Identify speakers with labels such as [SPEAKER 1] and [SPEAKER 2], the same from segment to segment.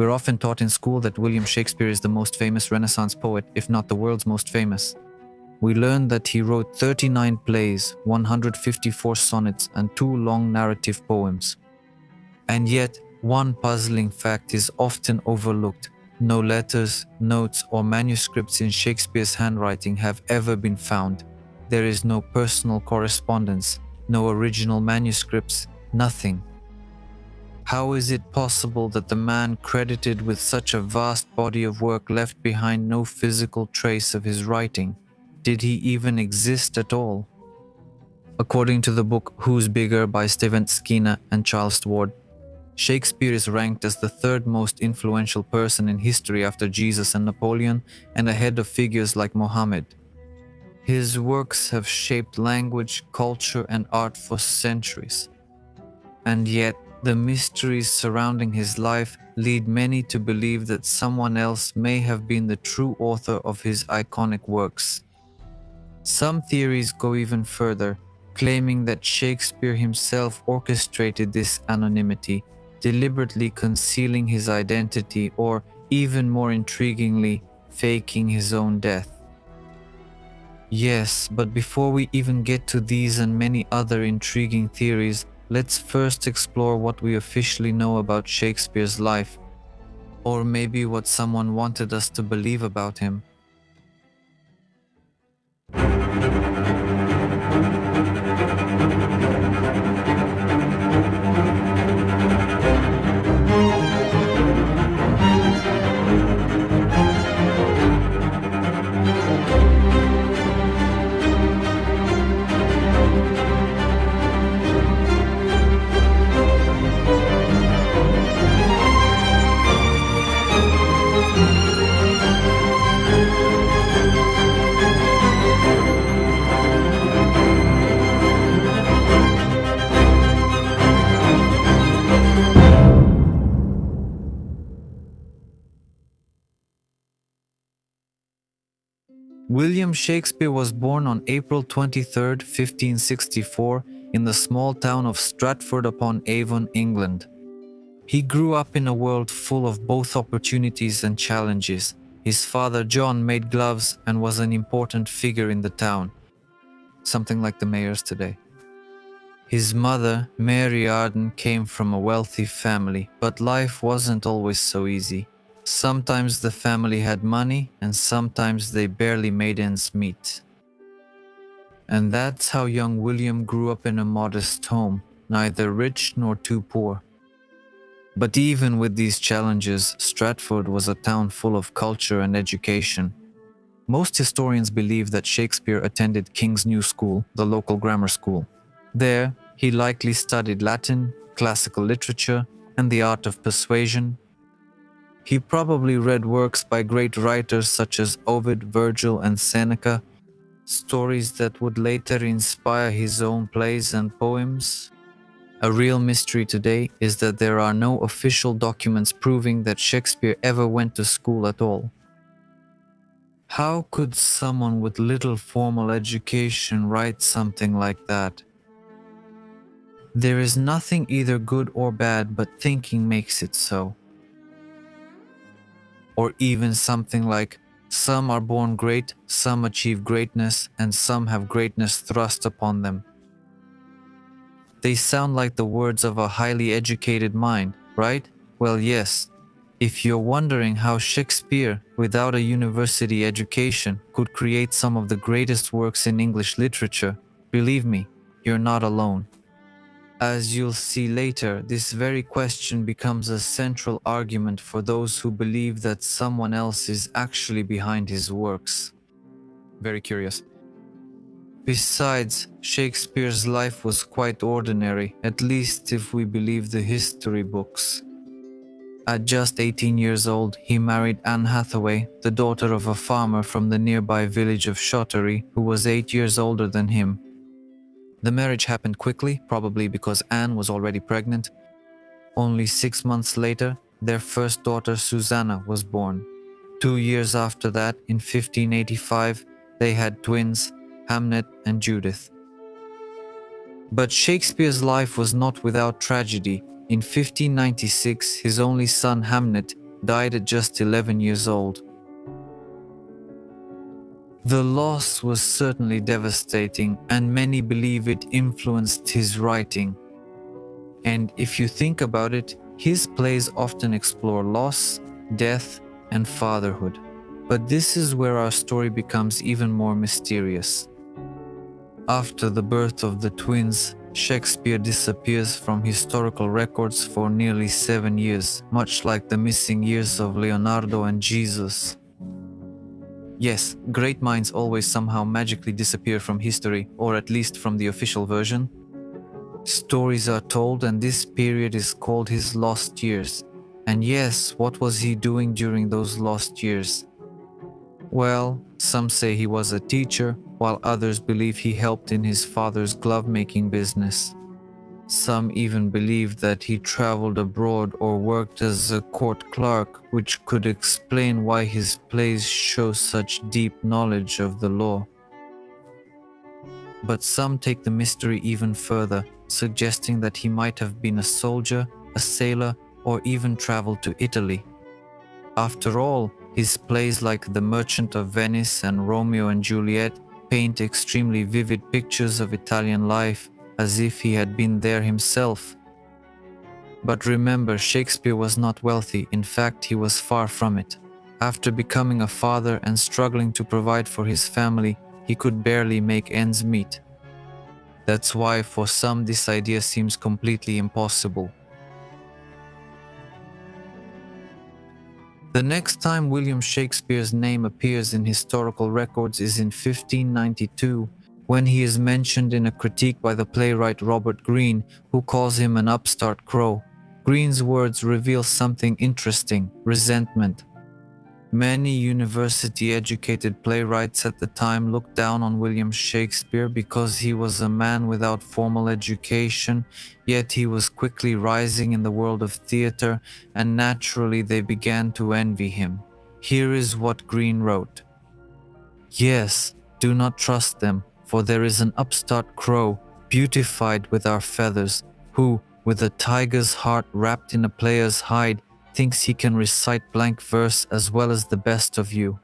[SPEAKER 1] We're often taught in school that William Shakespeare is the most famous Renaissance poet, if not the world's most famous. We learn that he wrote 39 plays, 154 sonnets, and 2 long narrative poems. And yet, one puzzling fact is often overlooked. No letters, notes, or manuscripts in Shakespeare's handwriting have ever been found. There is no personal correspondence, no original manuscripts, nothing. How is it possible that the man credited with such a vast body of work left behind no physical trace of his writing? Did he even exist at all? According to the book Who's Bigger by Steven Skinner and Charles Ward, Shakespeare is ranked as the 3rd most influential person in history after Jesus and Napoleon, and ahead of figures like Mohammed. His works have shaped language, culture, and art for centuries. And yet, the mysteries surrounding his life lead many to believe that someone else may have been the true author of his iconic works. Some theories go even further, claiming that Shakespeare himself orchestrated this anonymity, deliberately concealing his identity or, even more intriguingly, faking his own death. Yes, but before we even get to these and many other intriguing theories, let's first explore what we officially know about Shakespeare's life, or maybe what someone wanted us to believe about him. William Shakespeare was born on April 23, 1564, in the small town of Stratford-upon-Avon, England. He grew up in a world full of both opportunities and challenges. His father, John, made gloves and was an important figure in the town, something like the mayors today. His mother, Mary Arden, came from a wealthy family, but life wasn't always so easy. Sometimes the family had money, and sometimes they barely made ends meet. And that's how young William grew up in a modest home, neither rich nor too poor. But even with these challenges, Stratford was a town full of culture and education. Most historians believe that Shakespeare attended King's New School, the local grammar school. There, he likely studied Latin, classical literature, and the art of persuasion. He probably read works by great writers such as Ovid, Virgil, and Seneca, stories that would later inspire his own plays and poems. A real mystery today is that there are no official documents proving that Shakespeare ever went to school at all. How could someone with little formal education write something like that? There is nothing either good or bad, but thinking makes it so. Or even something like, some are born great, some achieve greatness, and some have greatness thrust upon them. They sound like the words of a highly educated mind, right? Well, yes. If you're wondering how Shakespeare, without a university education, could create some of the greatest works in English literature, believe me, you're not alone. As you'll see later, this very question becomes a central argument for those who believe that someone else is actually behind his works. Very curious. Besides, Shakespeare's life was quite ordinary, at least if we believe the history books. At just 18 years old, he married Anne Hathaway, the daughter of a farmer from the nearby village of Shottery, who was 8 years older than him. The marriage happened quickly, probably because Anne was already pregnant. Only 6 months later, their first daughter Susanna was born. 2 years after that, in 1585, they had twins, Hamnet and Judith. But Shakespeare's life was not without tragedy. In 1596, his only son Hamnet, died at just 11 years old. The loss was certainly devastating, and many believe it influenced his writing. And if you think about it, his plays often explore loss, death, and fatherhood. But this is where our story becomes even more mysterious. After the birth of the twins, Shakespeare disappears from historical records for nearly 7 years, much like the missing years of Leonardo and Jesus. Yes, great minds always somehow magically disappear from history, or at least from the official version. Stories are told, and this period is called his lost years. And yes, what was he doing during those lost years? Well, some say he was a teacher, while others believe he helped in his father's glove-making business. Some even believe that he traveled abroad or worked as a court clerk, which could explain why his plays show such deep knowledge of the law. But some take the mystery even further, suggesting that he might have been a soldier, a sailor, or even traveled to Italy. After all, his plays like The Merchant of Venice and Romeo and Juliet paint extremely vivid pictures of Italian life, as if he had been there himself. But remember, Shakespeare was not wealthy. In fact, he was far from it. After becoming a father and struggling to provide for his family, he could barely make ends meet. That's why for some this idea seems completely impossible. The next time William Shakespeare's name appears in historical records is in 1592, when he is mentioned in a critique by the playwright Robert Greene, who calls him an upstart crow. Greene's words reveal something interesting: resentment. Many university-educated playwrights at the time looked down on William Shakespeare because he was a man without formal education, yet he was quickly rising in the world of theater, and naturally they began to envy him. Here is what Greene wrote. "Yes, do not trust them, for there is an upstart crow, beautified with our feathers, who, with a tiger's heart wrapped in a player's hide, thinks he can recite blank verse as well as the best of you.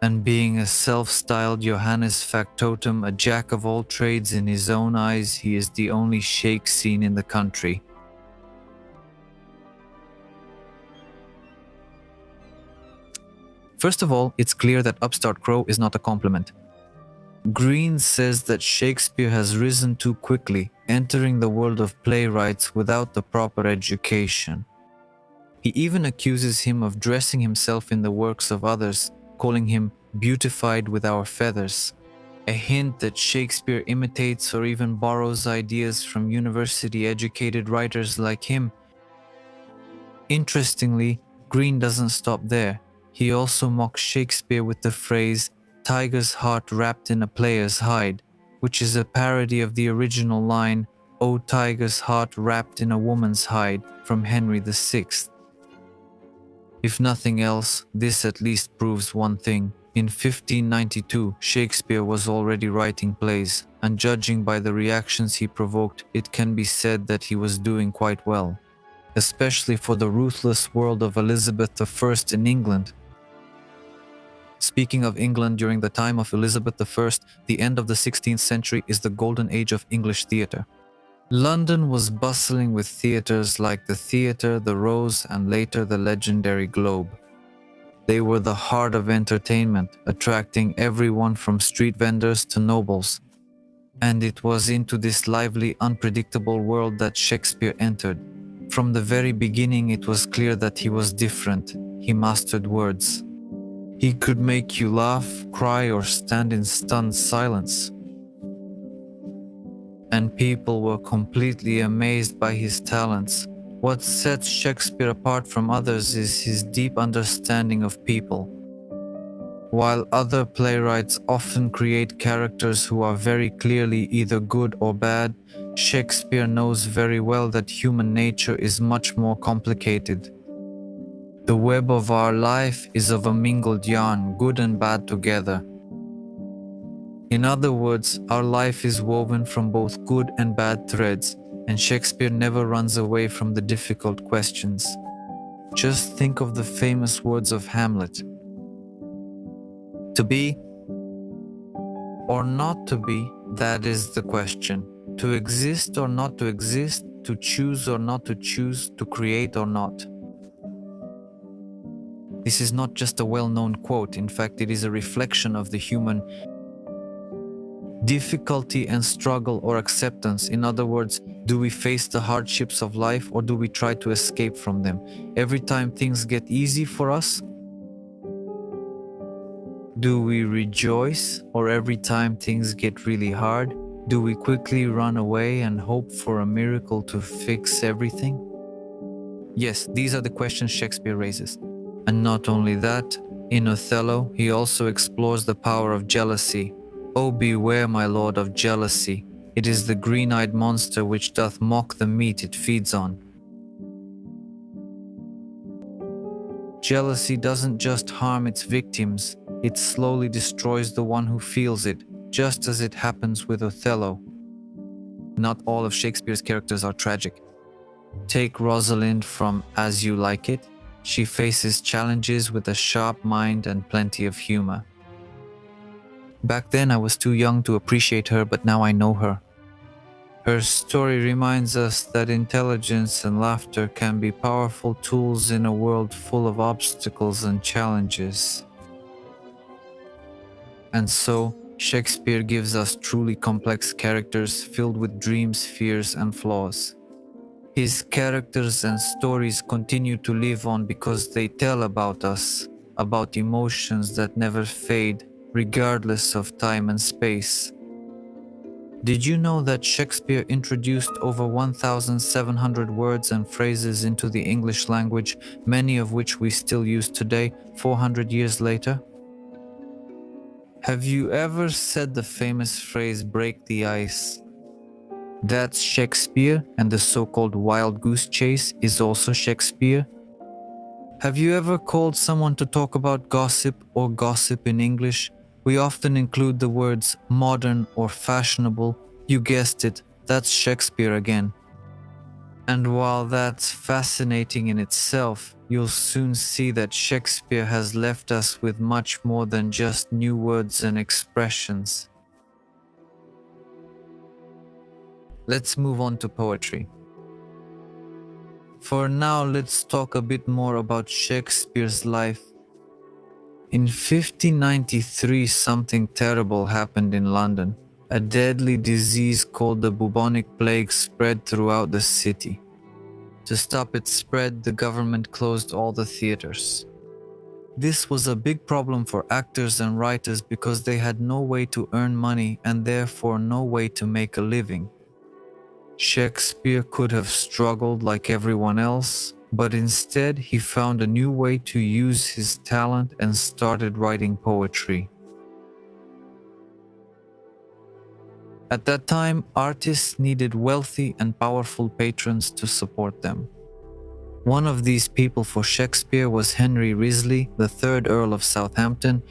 [SPEAKER 1] And being a self-styled Johannes Factotum, a jack of all trades in his own eyes, he is the only Shake seen in the country." First of all, it's clear that upstart crow is not a compliment. Greene says that Shakespeare has risen too quickly, entering the world of playwrights without the proper education. He even accuses him of dressing himself in the works of others, calling him beautified with our feathers. A hint that Shakespeare imitates or even borrows ideas from university-educated writers like him. Interestingly, Greene doesn't stop there. He also mocks Shakespeare with the phrase, "tiger's heart wrapped in a player's hide," which is a parody of the original line, "O tiger's heart wrapped in a woman's hide," from Henry VI. If nothing else, this at least proves one thing. In 1592, Shakespeare was already writing plays, and judging by the reactions he provoked, it can be said that he was doing quite well, especially for the ruthless world of Elizabeth I in England. Speaking of England, during the time of Elizabeth I, the end of the 16th century is the golden age of English theatre. London was bustling with theatres like the Theatre, the Rose, and later the legendary Globe. They were the heart of entertainment, attracting everyone from street vendors to nobles. And it was into this lively, unpredictable world that Shakespeare entered. From the very beginning, it was clear that he was different. He mastered words. He could make you laugh, cry, or stand in stunned silence. And people were completely amazed by his talents. What sets Shakespeare apart from others is his deep understanding of people. While other playwrights often create characters who are very clearly either good or bad, Shakespeare knows very well that human nature is much more complicated. The web of our life is of a mingled yarn, good and bad together. In other words, our life is woven from both good and bad threads, and Shakespeare never runs away from the difficult questions. Just think of the famous words of Hamlet. To be or not to be, that is the question. To exist or not to exist, to choose or not to choose, to create or not. This is not just a well-known quote. In fact, it is a reflection of the human difficulty and struggle or acceptance. In other words, do we face the hardships of life or do we try to escape from them? Every time things get easy for us, do we rejoice? Or every time things get really hard, do we quickly run away and hope for a miracle to fix everything? Yes, these are the questions Shakespeare raises. And not only that, in Othello, he also explores the power of jealousy. Oh, beware, my lord, of jealousy. It is the green-eyed monster which doth mock the meat it feeds on. Jealousy doesn't just harm its victims, it slowly destroys the one who feels it, just as it happens with Othello. Not all of Shakespeare's characters are tragic. Take Rosalind from As You Like It. She faces challenges with a sharp mind and plenty of humor. Back then I was too young to appreciate her, but now I know her. Her story reminds us that intelligence and laughter can be powerful tools in a world full of obstacles and challenges. And so, Shakespeare gives us truly complex characters filled with dreams, fears, and flaws. His characters and stories continue to live on because they tell about us, about emotions that never fade, regardless of time and space. Did you know that Shakespeare introduced over 1,700 words and phrases into the English language, many of which we still use today, 400 years later? Have you ever said the famous phrase, break the ice? That's Shakespeare, and the so-called wild goose chase is also Shakespeare. Have you ever called someone to talk about gossip or gossip in English? We often include the words modern or fashionable. You guessed it, that's Shakespeare again. And while that's fascinating in itself, you'll soon see that Shakespeare has left us with much more than just new words and expressions. Let's move on to poetry. For now, let's talk a bit more about Shakespeare's life. In 1593, something terrible happened in London. A deadly disease called the bubonic plague spread throughout the city. To stop its spread, the government closed all the theaters. This was a big problem for actors and writers because they had no way to earn money and therefore no way to make a living. Shakespeare could have struggled like everyone else, but instead he found a new way to use his talent and started writing poetry. At that time, artists needed wealthy and powerful patrons to support them. One of these people for Shakespeare was Henry Wriothesley, the 3rd Earl of Southampton.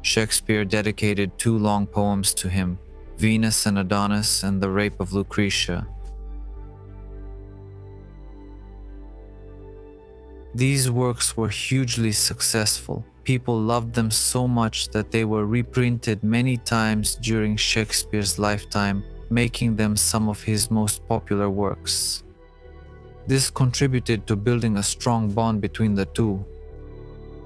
[SPEAKER 1] Shakespeare dedicated 2 long poems to him, Venus and Adonis and The Rape of Lucretia. These works were hugely successful. People loved them so much that they were reprinted many times during Shakespeare's lifetime, making them some of his most popular works. This contributed to building a strong bond between the two.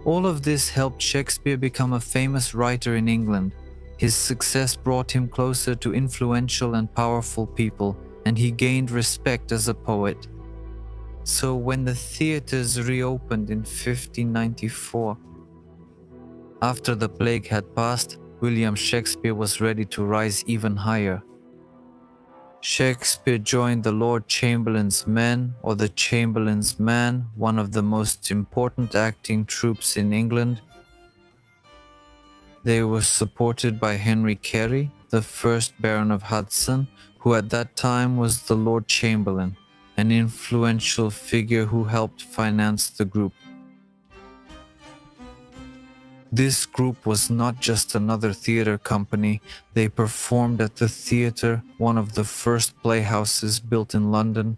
[SPEAKER 1] All of this helped Shakespeare become a famous writer in England. His success brought him closer to influential and powerful people, and he gained respect as a poet. So when the theaters reopened in 1594, after the plague had passed, William Shakespeare was ready to rise even higher. Shakespeare joined the Lord Chamberlain's Men, or the Chamberlain's Man, one of the most important acting troupes in England. They were supported by Henry Carey, the 1st Baron of Hudson, who at that time was the Lord Chamberlain, an influential figure who helped finance the group. This group was not just another theater company. They performed at the theater, one of the first playhouses built in London.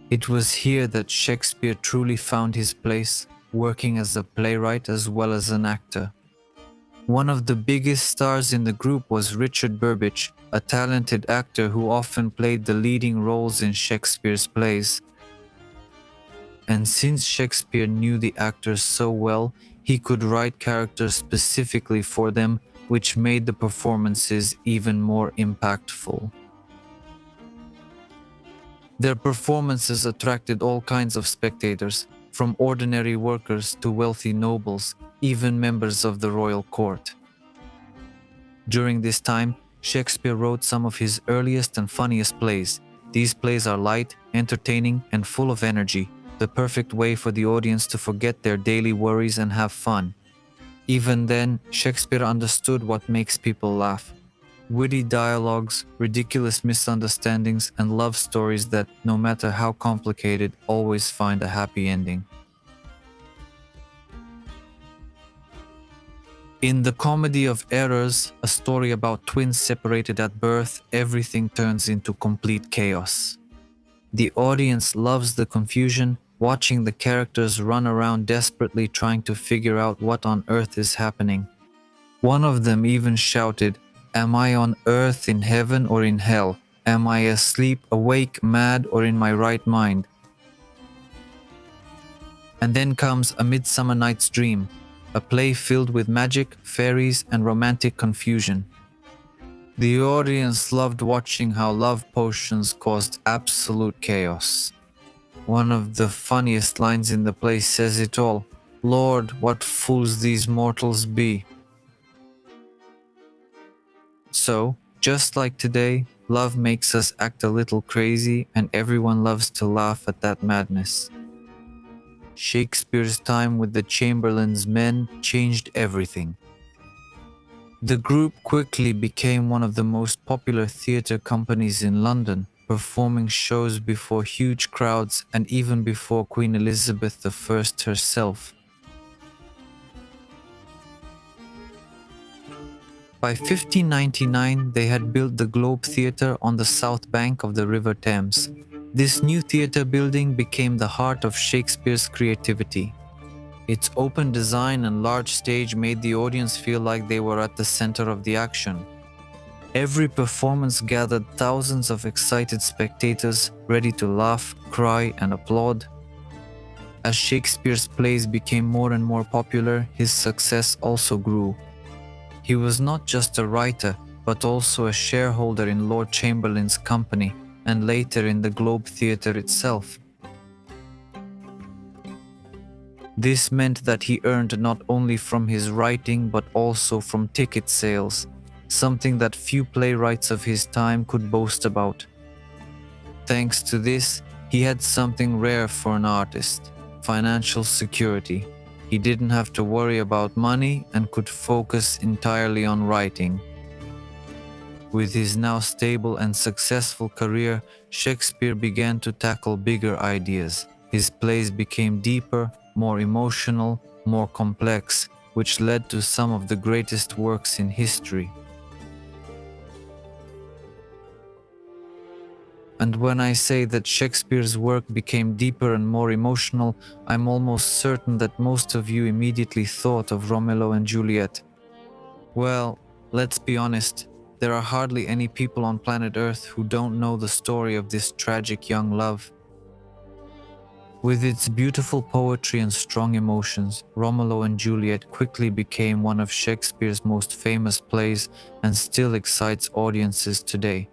[SPEAKER 1] It was here that Shakespeare truly found his place, working as a playwright as well as an actor. One of the biggest stars in the group was Richard Burbage, a talented actor who often played the leading roles in Shakespeare's plays. And since Shakespeare knew the actors so well, he could write characters specifically for them, which made the performances even more impactful. Their performances attracted all kinds of spectators, from ordinary workers to wealthy nobles, even members of the royal court. During this time, Shakespeare wrote some of his earliest and funniest plays. These plays are light, entertaining, and full of energy, the perfect way for the audience to forget their daily worries and have fun. Even then, Shakespeare understood what makes people laugh. Witty dialogues, ridiculous misunderstandings, and love stories that, no matter how complicated, always find a happy ending. In The Comedy of Errors, a story about twins separated at birth, everything turns into complete chaos. The audience loves the confusion, watching the characters run around desperately trying to figure out what on earth is happening. One of them even shouted, "Am I on earth, in heaven, or in hell? Am I asleep, awake, mad, or in my right mind?" And then comes A Midsummer Night's Dream, a play filled with magic, fairies, and romantic confusion. The audience loved watching how love potions caused absolute chaos. One of the funniest lines in the play says it all, "Lord, what fools these mortals be." So, just like today, love makes us act a little crazy and everyone loves to laugh at that madness. Shakespeare's time with the Chamberlain's men changed everything. The group quickly became one of the most popular theatre companies in London, performing shows before huge crowds and even before Queen Elizabeth I herself. By 1599, they had built the Globe Theatre on the south bank of the River Thames. This new theatre building became the heart of Shakespeare's creativity. Its open design and large stage made the audience feel like they were at the center of the action. Every performance gathered thousands of excited spectators ready to laugh, cry, and applaud. As Shakespeare's plays became more and more popular, his success also grew. He was not just a writer, but also a shareholder in Lord Chamberlain's company, and later in the Globe Theatre itself. This meant that he earned not only from his writing but also from ticket sales, something that few playwrights of his time could boast about. Thanks to this, he had something rare for an artist: financial security. He didn't have to worry about money and could focus entirely on writing. With his now stable and successful career, Shakespeare began to tackle bigger ideas. His plays became deeper, more emotional, more complex, which led to some of the greatest works in history. And when I say that Shakespeare's work became deeper and more emotional, I'm almost certain that most of you immediately thought of Romeo and Juliet. Well, let's be honest, there are hardly any people on planet Earth who don't know the story of this tragic young love. With its beautiful poetry and strong emotions, Romeo and Juliet quickly became one of Shakespeare's most famous plays and still excites audiences today.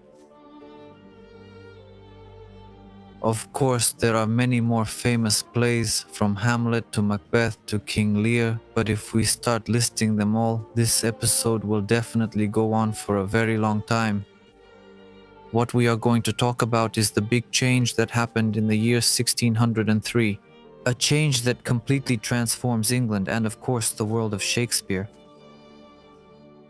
[SPEAKER 1] Of course, there are many more famous plays, from Hamlet to Macbeth to King Lear, but if we start listing them all, this episode will definitely go on for a very long time. What we are going to talk about is the big change that happened in the year 1603, a change that completely transforms England and, of course, the world of Shakespeare.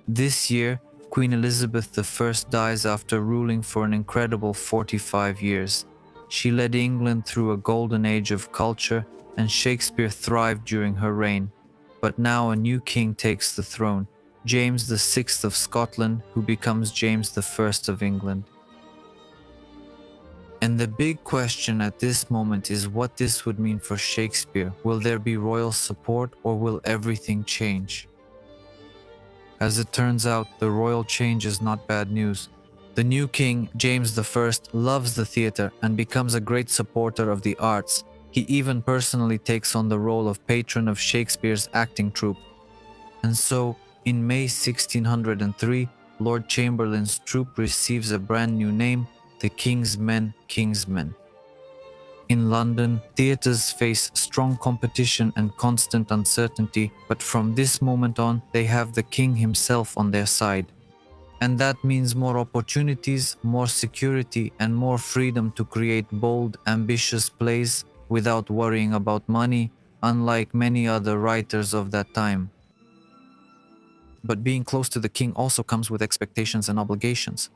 [SPEAKER 1] This year, Queen Elizabeth I dies after ruling for an incredible 45 years. She led England through a golden age of culture, and Shakespeare thrived during her reign. But now a new king takes the throne, James VI of Scotland, who becomes James I of England. And the big question at this moment is what this would mean for Shakespeare. Will there be royal support or will everything change? As it turns out, the royal change is not bad news. The new king, James I, loves the theatre and becomes a great supporter of the arts. He even personally takes on the role of patron of Shakespeare's acting troupe. And so, in May 1603, Lord Chamberlain's troupe receives a brand new name, the King's Men. In London, theatres face strong competition and constant uncertainty, but from this moment on, they have the king himself on their side. And that means more opportunities, more security, and more freedom to create bold, ambitious plays without worrying about money, unlike many other writers of that time. But being close to the king also comes with expectations and obligations.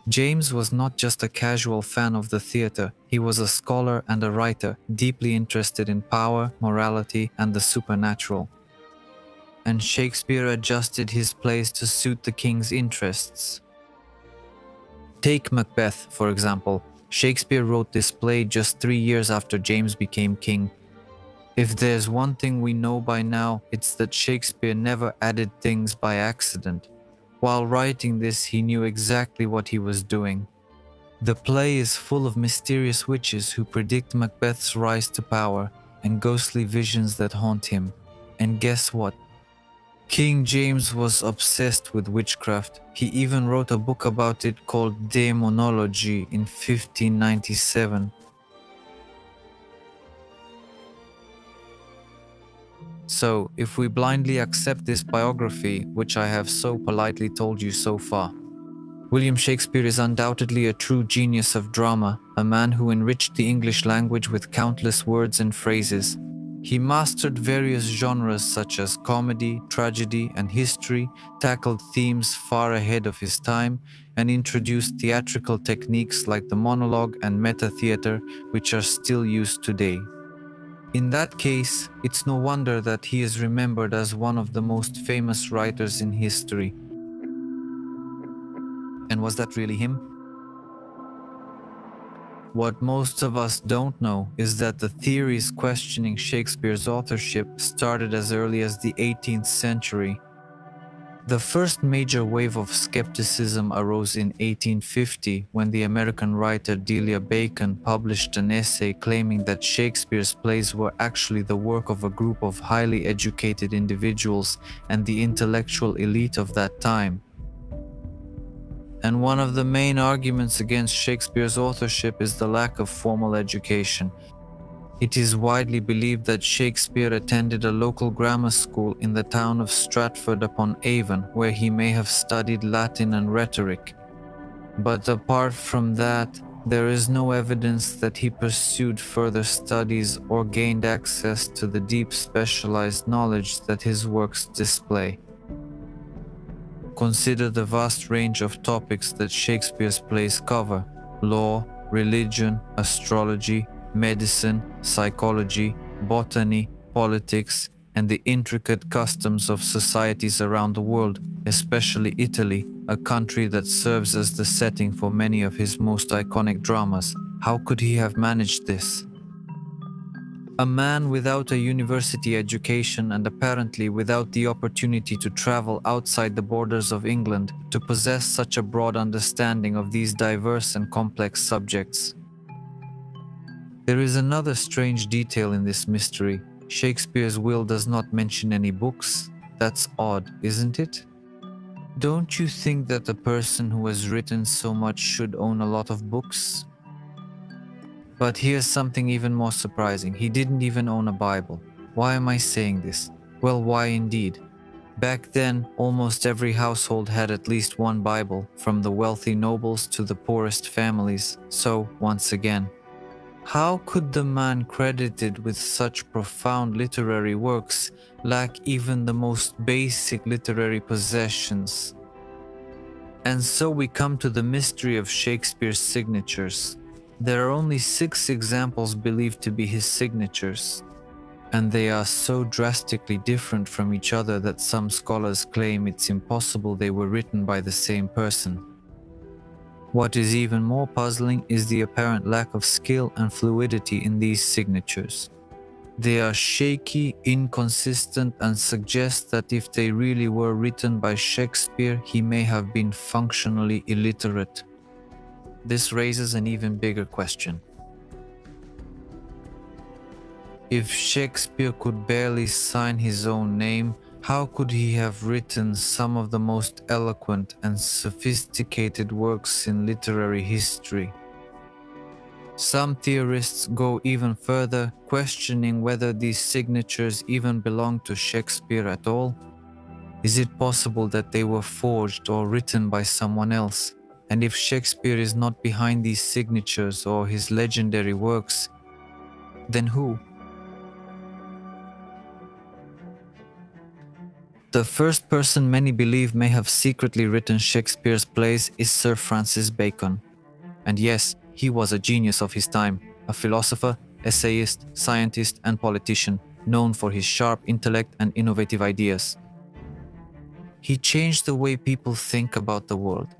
[SPEAKER 1] James was not just a casual fan of the theatre, he was a scholar and a writer, deeply interested in power, morality, and the supernatural. And Shakespeare adjusted his plays to suit the king's interests. Take Macbeth, for example. Shakespeare wrote this play just 3 years after James became king. If there's one thing we know by now, it's that Shakespeare never added things by accident. While writing this, he knew exactly what he was doing. The play is full of mysterious witches who predict Macbeth's rise to power and ghostly visions that haunt him. And guess what? King James was obsessed with witchcraft. He even wrote a book about it called Demonology in 1597. So, if we blindly accept this biography, which I have so politely told you so far, William Shakespeare is undoubtedly a true genius of drama, a man who enriched the English language with countless words and phrases. He mastered various genres such as comedy, tragedy, and history, tackled themes far ahead of his time, and introduced theatrical techniques like the monologue and meta-theater, which are still used today. In that case, it's no wonder that he is remembered as one of the most famous writers in history. And was that really him? What most of us don't know is that the theories questioning Shakespeare's authorship started as early as the 18th century. The first major wave of skepticism arose in 1850 when the American writer Delia Bacon published an essay claiming that Shakespeare's plays were actually the work of a group of highly educated individuals and the intellectual elite of that time. And one of the main arguments against Shakespeare's authorship is the lack of formal education. It is widely believed that Shakespeare attended a local grammar school in the town of Stratford-upon-Avon, where he may have studied Latin and rhetoric. But apart from that, there is no evidence that he pursued further studies or gained access to the deep specialized knowledge that his works display. Consider the vast range of topics that Shakespeare's plays cover: law, religion, astrology, medicine, psychology, botany, politics, and the intricate customs of societies around the world, especially Italy, a country that serves as the setting for many of his most iconic dramas. How could he have managed this? A man without a university education and apparently without the opportunity to travel outside the borders of England to possess such a broad understanding of these diverse and complex subjects. There is another strange detail in this mystery. Shakespeare's will does not mention any books. That's odd, isn't it? Don't you think that a person who has written so much should own a lot of books? But here's something even more surprising. He didn't even own a Bible. Why am I saying this? Well, why indeed? Back then, almost every household had at least one Bible, from the wealthy nobles to the poorest families. So, once again, how could the man credited with such profound literary works lack even the most basic literary possessions? And so we come to the mystery of Shakespeare's signatures. There are only 6 examples believed to be his signatures, and they are so drastically different from each other that some scholars claim it's impossible they were written by the same person. What is even more puzzling is the apparent lack of skill and fluidity in these signatures. They are shaky, inconsistent, and suggest that if they really were written by Shakespeare, he may have been functionally illiterate. This raises an even bigger question. If Shakespeare could barely sign his own name, how could he have written some of the most eloquent and sophisticated works in literary history? Some theorists go even further, questioning whether these signatures even belong to Shakespeare at all. Is it possible that they were forged or written by someone else? And if Shakespeare is not behind these signatures or his legendary works, then who? The first person many believe may have secretly written Shakespeare's plays is Sir Francis Bacon. And yes, he was a genius of his time, a philosopher, essayist, scientist, and politician, known for his sharp intellect and innovative ideas. He changed the way people think about the world.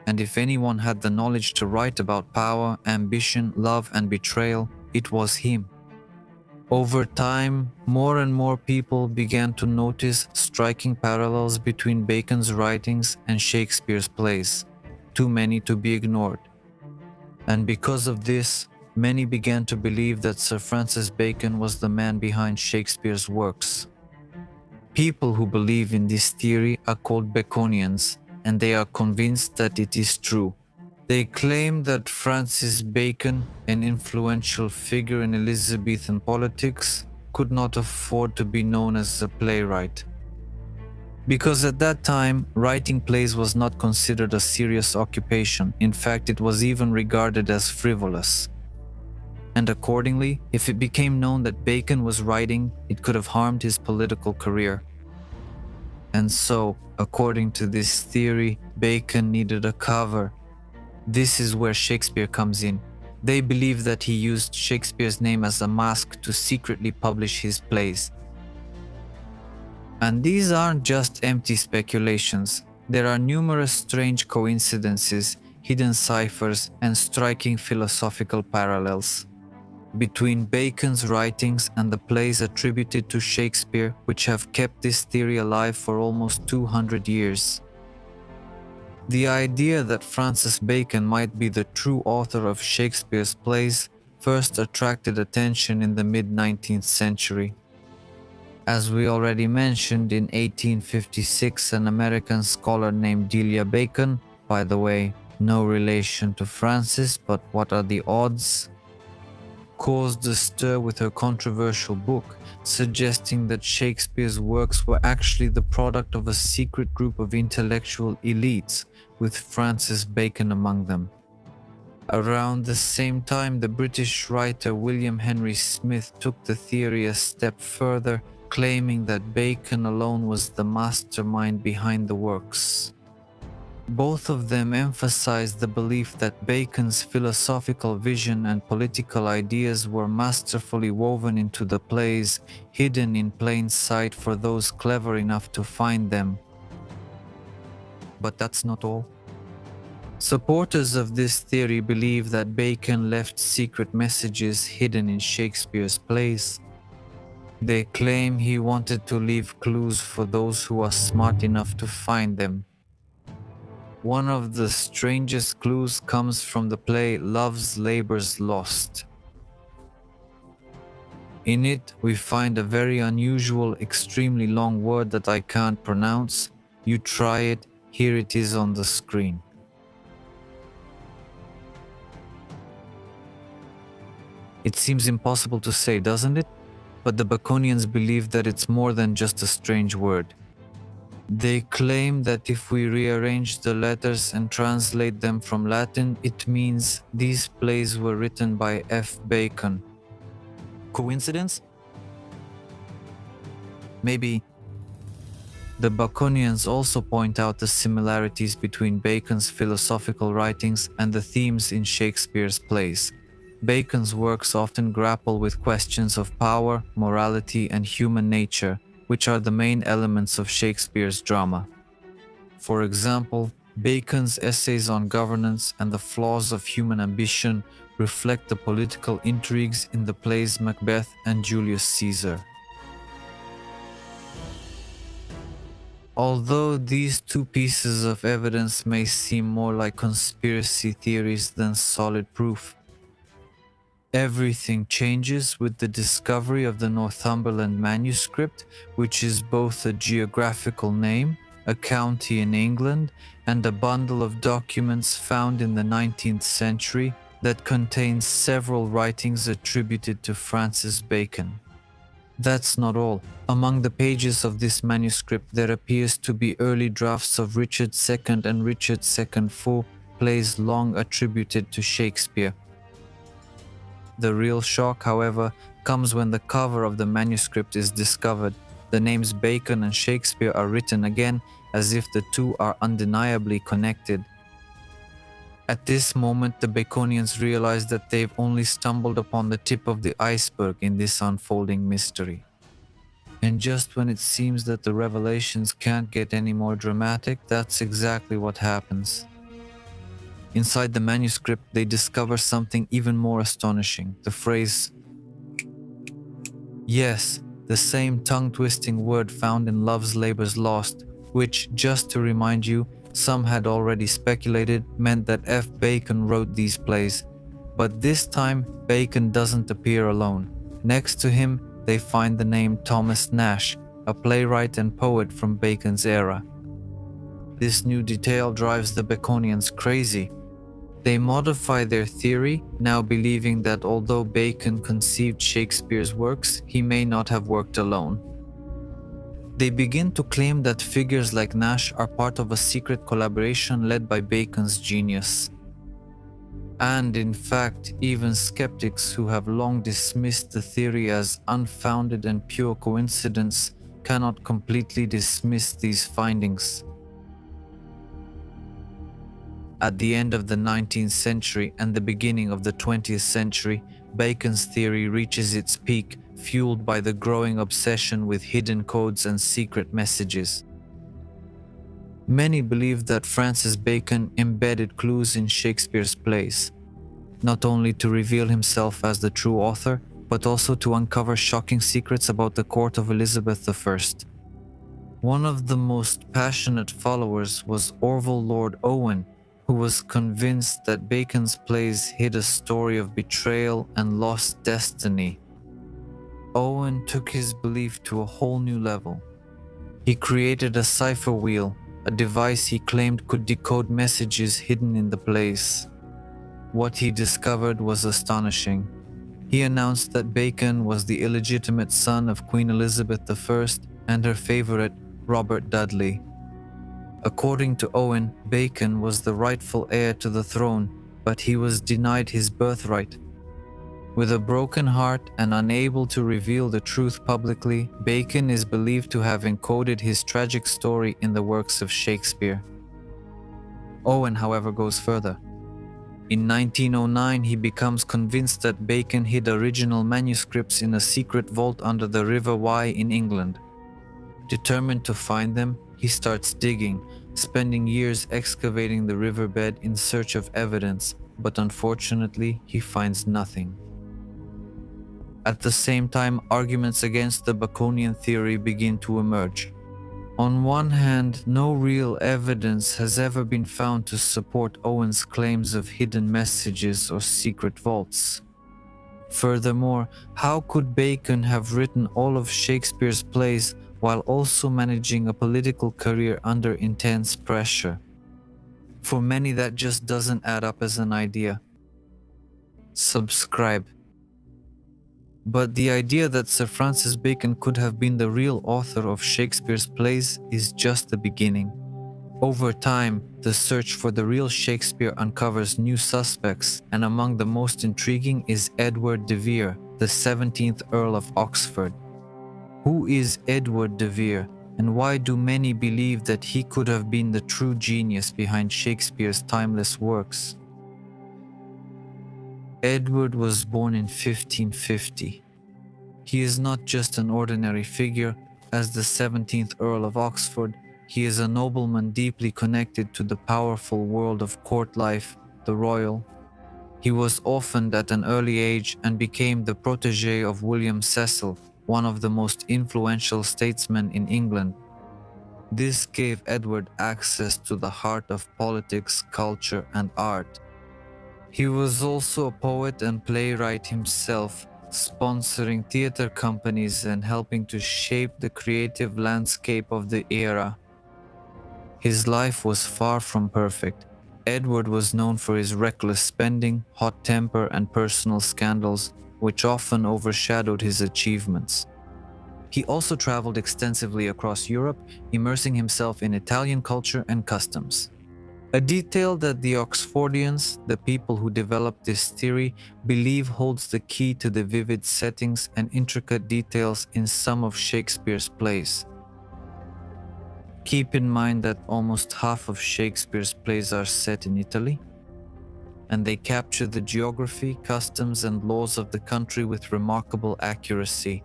[SPEAKER 1] And if anyone had the knowledge to write about power, ambition, love, and betrayal, it was him. Over time, more and more people began to notice striking parallels between Bacon's writings and Shakespeare's plays, too many to be ignored. And because of this, many began to believe that Sir Francis Bacon was the man behind Shakespeare's works. People who believe in this theory are called Baconians, and they are convinced that it is true. They claim that Francis Bacon, an influential figure in Elizabethan politics, could not afford to be known as a playwright. Because at that time, writing plays was not considered a serious occupation. In fact, it was even regarded as frivolous. And accordingly, if it became known that Bacon was writing, it could have harmed his political career. And so, according to this theory, Bacon needed a cover. This is where Shakespeare comes in. They believe that he used Shakespeare's name as a mask to secretly publish his plays. And these aren't just empty speculations. There are numerous strange coincidences, hidden ciphers, and striking philosophical parallels between Bacon's writings and the plays attributed to Shakespeare, which have kept this theory alive for almost 200 years. The idea that Francis Bacon might be the true author of Shakespeare's plays first attracted attention in the mid-19th century. As we already mentioned, in 1856, an American scholar named Delia Bacon, by the way, no relation to Francis, but what are the odds, caused a stir with her controversial book, suggesting that Shakespeare's works were actually the product of a secret group of intellectual elites, with Francis Bacon among them. Around the same time, the British writer William Henry Smith took the theory a step further, claiming that Bacon alone was the mastermind behind the works. Both of them emphasized the belief that Bacon's philosophical vision and political ideas were masterfully woven into the plays, hidden in plain sight for those clever enough to find them. But that's not all. Supporters of this theory believe that Bacon left secret messages hidden in Shakespeare's plays. They claim he wanted to leave clues for those who are smart enough to find them. One of the strangest clues comes from the play Love's Labour's Lost. In it, we find a very unusual, extremely long word that I can't pronounce. You try it, here it is on the screen. It seems impossible to say, doesn't it? But the Baconians believe that it's more than just a strange word. They claim that if we rearrange the letters and translate them from Latin, it means these plays were written by F. Bacon. Coincidence? Maybe. The Baconians also point out the similarities between Bacon's philosophical writings and the themes in Shakespeare's plays. Bacon's works often grapple with questions of power, morality, and human nature, which are the main elements of Shakespeare's drama. For example, Bacon's essays on governance and the flaws of human ambition reflect the political intrigues in the plays Macbeth and Julius Caesar. Although these two pieces of evidence may seem more like conspiracy theories than solid proof, everything changes with the discovery of the Northumberland manuscript, which is both a geographical name, a county in England, and a bundle of documents found in the 19th century that contains several writings attributed to Francis Bacon. That's not all. Among the pages of this manuscript there appears to be early drafts of Richard II and Richard II Faux, plays long attributed to Shakespeare. The real shock, however, comes when the cover of the manuscript is discovered. The names Bacon and Shakespeare are written again, as if the two are undeniably connected. At this moment, the Baconians realize that they've only stumbled upon the tip of the iceberg in this unfolding mystery. And just when it seems that the revelations can't get any more dramatic, that's exactly what happens. Inside the manuscript, they discover something even more astonishing. The phrase, "yes," the same tongue-twisting word found in Love's Labour's Lost, which, just to remind you, some had already speculated meant that F. Bacon wrote these plays. But this time, Bacon doesn't appear alone. Next to him, they find the name Thomas Nash, a playwright and poet from Bacon's era. This new detail drives the Baconians crazy. They modify their theory, now believing that although Bacon conceived Shakespeare's works, he may not have worked alone. They begin to claim that figures like Nash are part of a secret collaboration led by Bacon's genius. And in fact, even skeptics who have long dismissed the theory as unfounded and pure coincidence cannot completely dismiss these findings. At the end of the 19th century and the beginning of the 20th century, Bacon's theory reaches its peak, fueled by the growing obsession with hidden codes and secret messages. Many believe that Francis Bacon embedded clues in Shakespeare's plays, not only to reveal himself as the true author, but also to uncover shocking secrets about the court of Elizabeth I. One of the most passionate followers was Orville Lord Owen, who was convinced that Bacon's plays hid a story of betrayal and lost destiny. Owen took his belief to a whole new level. He created a cipher wheel, a device he claimed could decode messages hidden in the plays. What he discovered was astonishing. He announced that Bacon was the illegitimate son of Queen Elizabeth I and her favorite, Robert Dudley. According to Owen, Bacon was the rightful heir to the throne, but he was denied his birthright. With a broken heart and unable to reveal the truth publicly, Bacon is believed to have encoded his tragic story in the works of Shakespeare. Owen, however, goes further. In 1909, he becomes convinced that Bacon hid original manuscripts in a secret vault under the River Wye in England. Determined to find them, he starts digging, spending years excavating the riverbed in search of evidence, but unfortunately, he finds nothing. At the same time, arguments against the Baconian theory begin to emerge. On one hand, no real evidence has ever been found to support Owen's claims of hidden messages or secret vaults. Furthermore, how could Bacon have written all of Shakespeare's plays while also managing a political career under intense pressure? For many, that just doesn't add up as an idea. Subscribe. But the idea that Sir Francis Bacon could have been the real author of Shakespeare's plays is just the beginning. Over time, the search for the real Shakespeare uncovers new suspects, and among the most intriguing is Edward de Vere, the 17th Earl of Oxford. Who is Edward de Vere, and why do many believe that he could have been the true genius behind Shakespeare's timeless works? Edward was born in 1550. He is not just an ordinary figure as the 17th Earl of Oxford, He is a nobleman deeply connected to the powerful world of court life, the royal. He was orphaned at an early age and became the protege of William Cecil, one of the most influential statesmen in England. This gave Edward access to the heart of politics, culture, and art. He was also a poet and playwright himself, sponsoring theater companies and helping to shape the creative landscape of the era. His life was far from perfect. Edward was known for his reckless spending, hot temper, and personal scandals, which often overshadowed his achievements. He also traveled extensively across Europe, immersing himself in Italian culture and customs. A detail that the Oxfordians, the people who developed this theory, believe holds the key to the vivid settings and intricate details in some of Shakespeare's plays. Keep in mind that almost half of Shakespeare's plays are set in Italy, and they capture the geography, customs, and laws of the country with remarkable accuracy.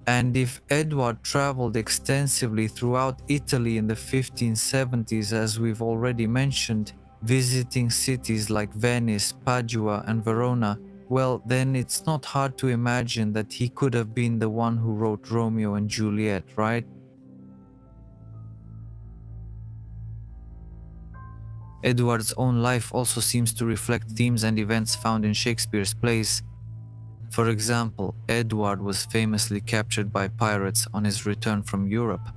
[SPEAKER 1] And if Edward traveled extensively throughout Italy in the 1570s, as we've already mentioned, visiting cities like Venice, Padua, and Verona, well, then it's not hard to imagine that he could have been the one who wrote Romeo and Juliet, right? Edward's own life also seems to reflect themes and events found in Shakespeare's plays. For example, Edward was famously captured by pirates on his return from Europe,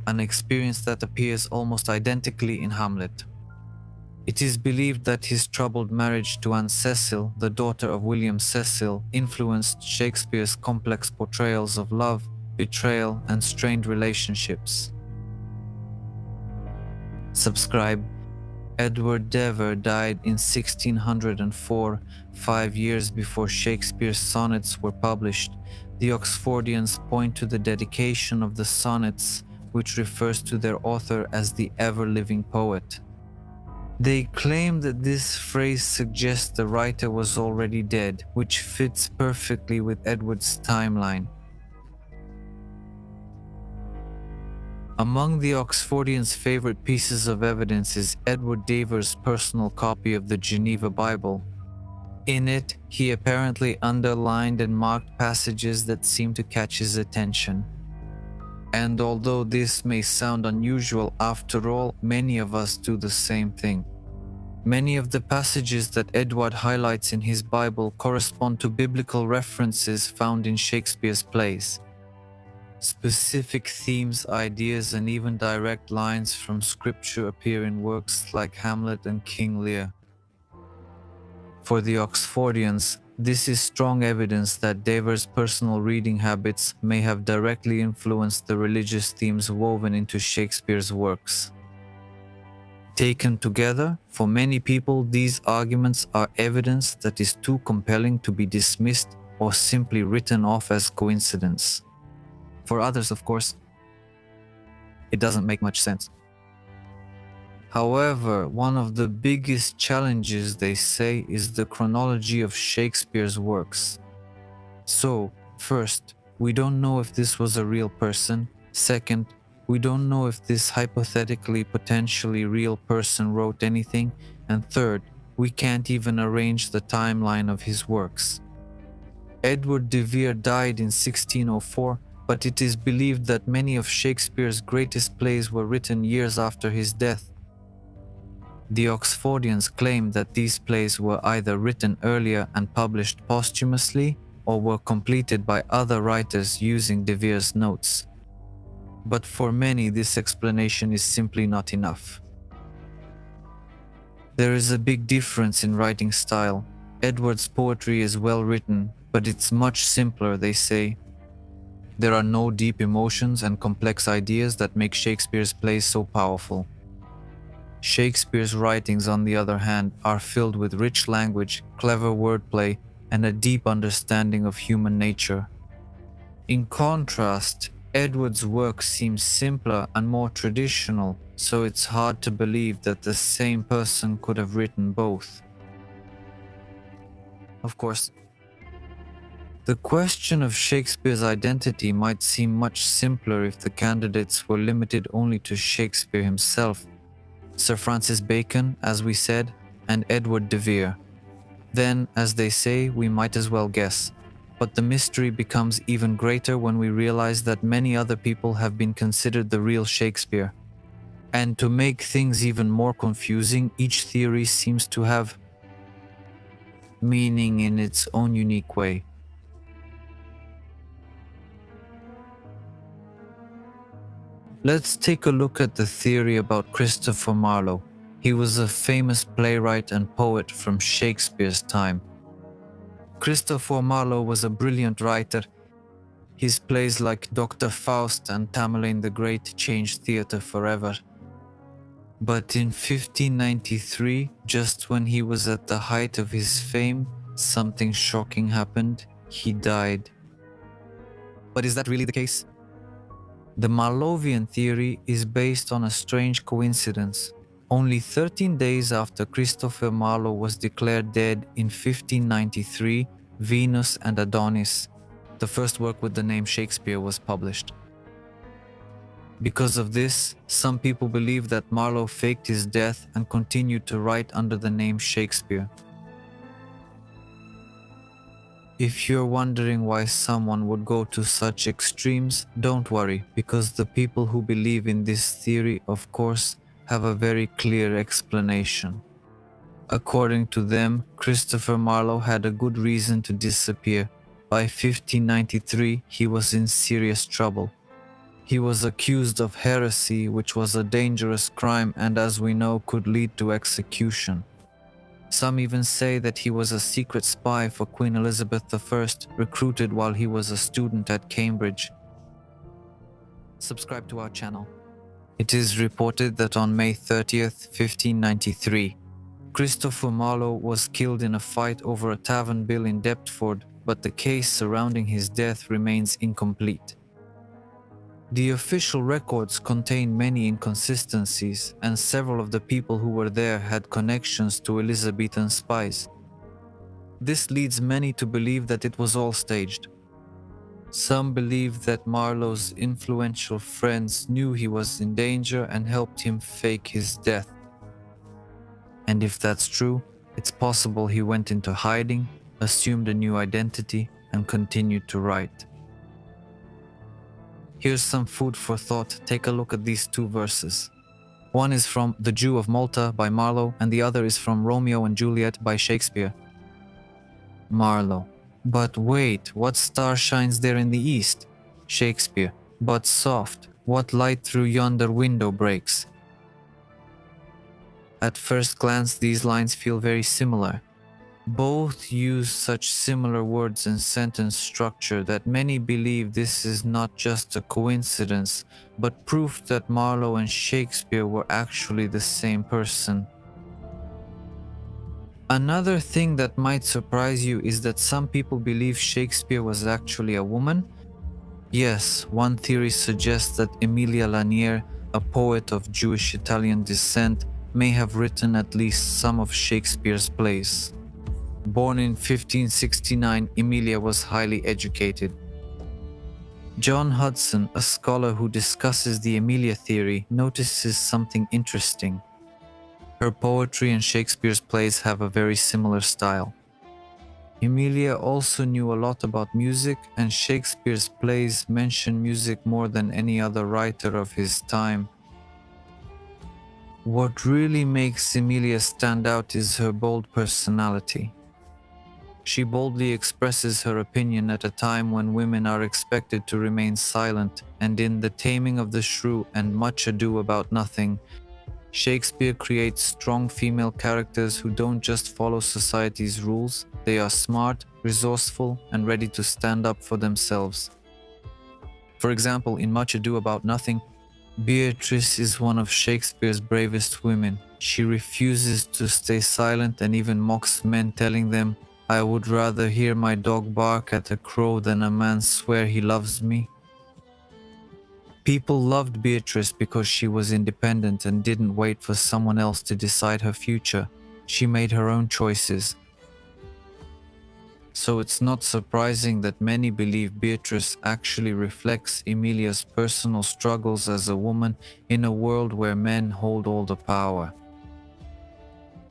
[SPEAKER 1] an experience that appears almost identically in Hamlet. It is believed that his troubled marriage to Anne Cecil, the daughter of William Cecil, influenced Shakespeare's complex portrayals of love, betrayal, and strained relationships. Subscribe. Edward de Vere died in 1604, 5 years before Shakespeare's sonnets were published. The Oxfordians point to the dedication of the sonnets, which refers to their author as the ever-living poet. They claim that this phrase suggests the writer was already dead, which fits perfectly with Edward's timeline. Among the Oxfordians' favorite pieces of evidence is Edward de Vere's personal copy of the Geneva Bible. In it, he apparently underlined and marked passages that seemed to catch his attention. And although this may sound unusual, after all, many of us do the same thing. Many of the passages that Edward highlights in his Bible correspond to biblical references found in Shakespeare's plays. Specific themes, ideas, and even direct lines from scripture appear in works like Hamlet and King Lear. For the Oxfordians, this is strong evidence that de Vere's personal reading habits may have directly influenced the religious themes woven into Shakespeare's works. Taken together, for many people, these arguments are evidence that is too compelling to be dismissed or simply written off as coincidence. For others, of course, it doesn't make much sense. However, one of the biggest challenges, they say, is the chronology of Shakespeare's works. So, first, we don't know if this was a real person. Second, we don't know if this hypothetically, potentially real person wrote anything. And third, we can't even arrange the timeline of his works. Edward de Vere died in 1604, but it is believed that many of Shakespeare's greatest plays were written years after his death. The Oxfordians claim that these plays were either written earlier and published posthumously, or were completed by other writers using de Vere's notes. But for many, this explanation is simply not enough. There is a big difference in writing style. Edward's poetry is well written, but it's much simpler, they say. There are no deep emotions and complex ideas that make Shakespeare's plays so powerful. Shakespeare's writings, on the other hand, are filled with rich language, clever wordplay, and a deep understanding of human nature. In contrast, Edward's work seems simpler and more traditional, so it's hard to believe that the same person could have written both. Of course, The question of Shakespeare's identity might seem much simpler if the candidates were limited only to Shakespeare himself, Sir Francis Bacon, as we said, and Edward de Vere. Then, as they say, we might as well guess. But the mystery becomes even greater when we realize that many other people have been considered the real Shakespeare. And to make things even more confusing, each theory seems to have meaning in its own unique way. Let's take a look at the theory about Christopher Marlowe. He was a famous playwright and poet from Shakespeare's time. Christopher Marlowe was a brilliant writer. His plays like Dr. Faust and Tamerlane the Great changed theatre forever. But in 1593, just when he was at the height of his fame, something shocking happened. He died. But is that really the case? The Marlovian theory is based on a strange coincidence. Only 13 days after Christopher Marlowe was declared dead in 1593, Venus and Adonis, the first work with the name Shakespeare, was published. Because of this, some people believe that Marlowe faked his death and continued to write under the name Shakespeare. If you're wondering why someone would go to such extremes, don't worry, because the people who believe in this theory, of course, have a very clear explanation. According to them, Christopher Marlowe had a good reason to disappear. By 1593, he was in serious trouble. He was accused of heresy, which was a dangerous crime and, as we know, could lead to execution. Some even say that he was a secret spy for Queen Elizabeth I, recruited while he was a student at Cambridge. Subscribe to our channel. It is reported that on May 30th, 1593, Christopher Marlowe was killed in a fight over a tavern bill in Deptford, but the case surrounding his death remains incomplete. The official records contain many inconsistencies, and several of the people who were there had connections to Elizabethan spies. This leads many to believe that it was all staged. Some believe that Marlowe's influential friends knew he was in danger and helped him fake his death. And if that's true, it's possible he went into hiding, assumed a new identity, and continued to write. Here's some food for thought. Take a look at these two verses. One is from The Jew of Malta by Marlowe, and the other is from Romeo and Juliet by Shakespeare. Marlowe. But wait, what star shines there in the east? Shakespeare. But soft, what light through yonder window breaks? At first glance, these lines feel very similar. Both use such similar words and sentence structure that many believe this is not just a coincidence, but proof that Marlowe and Shakespeare were actually the same person. Another thing that might surprise you is that some people believe Shakespeare was actually a woman. Yes, one theory suggests that Emilia Lanier, a poet of Jewish Italian descent, may have written at least some of Shakespeare's plays. Born in 1569, Emilia was highly educated. John Hudson, a scholar who discusses the Emilia theory, notices something interesting. Her poetry and Shakespeare's plays have a very similar style. Emilia also knew a lot about music, and Shakespeare's plays mention music more than any other writer of his time. What really makes Emilia stand out is her bold personality. She boldly expresses her opinion at a time when women are expected to remain silent, and in The Taming of the Shrew and Much Ado About Nothing, Shakespeare creates strong female characters who don't just follow society's rules, they are smart, resourceful, and ready to stand up for themselves. For example, in Much Ado About Nothing, Beatrice is one of Shakespeare's bravest women. She refuses to stay silent and even mocks men, telling them, "I would rather hear my dog bark at a crow than a man swear he loves me." People loved Beatrice because she was independent and didn't wait for someone else to decide her future. She made her own choices. So it's not surprising that many believe Beatrice actually reflects Emilia's personal struggles as a woman in a world where men hold all the power.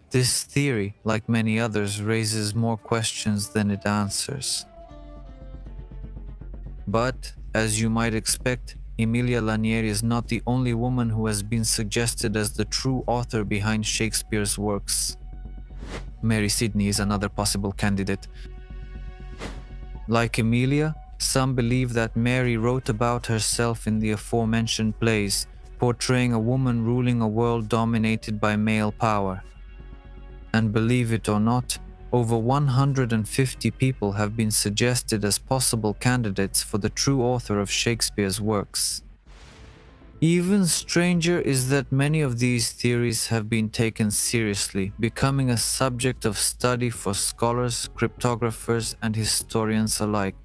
[SPEAKER 1] This theory, like many others, raises more questions than it answers. But, as you might expect, Emilia Lanieri is not the only woman who has been suggested as the true author behind Shakespeare's works. Mary Sidney is another possible candidate. Like Emilia, some believe that Mary wrote about herself in the aforementioned plays, portraying a woman ruling a world dominated by male power. And believe it or not, over 150 people have been suggested as possible candidates for the true author of Shakespeare's works. Even stranger is that many of these theories have been taken seriously, becoming a subject of study for scholars, cryptographers, and historians alike.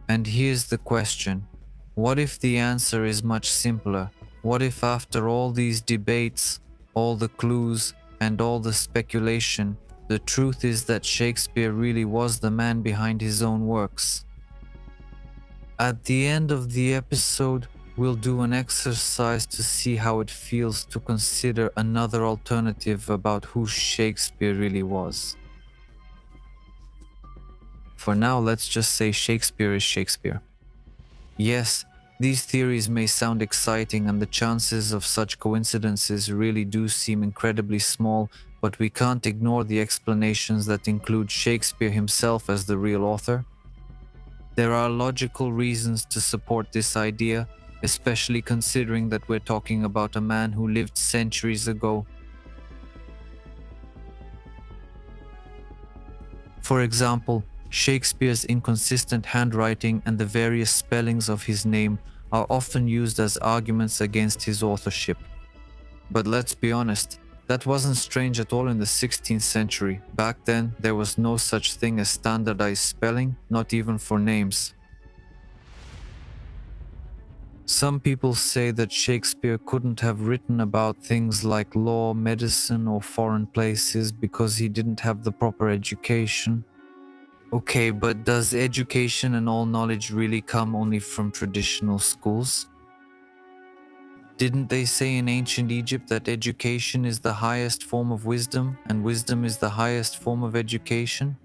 [SPEAKER 1] And here's the question: what if the answer is much simpler? What if after all these debates, all the clues, and all the speculation, the truth is that Shakespeare really was the man behind his own works? At the end of the episode, we'll do an exercise to see how it feels to consider another alternative about who Shakespeare really was. For now, let's just say Shakespeare is Shakespeare. Yes, these theories may sound exciting and the chances of such coincidences really do seem incredibly small, but we can't ignore the explanations that include Shakespeare himself as the real author. There are logical reasons to support this idea, especially considering that we're talking about a man who lived centuries ago. For example, Shakespeare's inconsistent handwriting and the various spellings of his name are often used as arguments against his authorship. But let's be honest, that wasn't strange at all in the 16th century. Back then, there was no such thing as standardized spelling, not even for names. Some people say that Shakespeare couldn't have written about things like law, medicine, or foreign places because he didn't have the proper education. Okay, but does education and all knowledge really come only from traditional schools? Didn't they say in ancient Egypt that education is the highest form of wisdom, and wisdom is the highest form of education?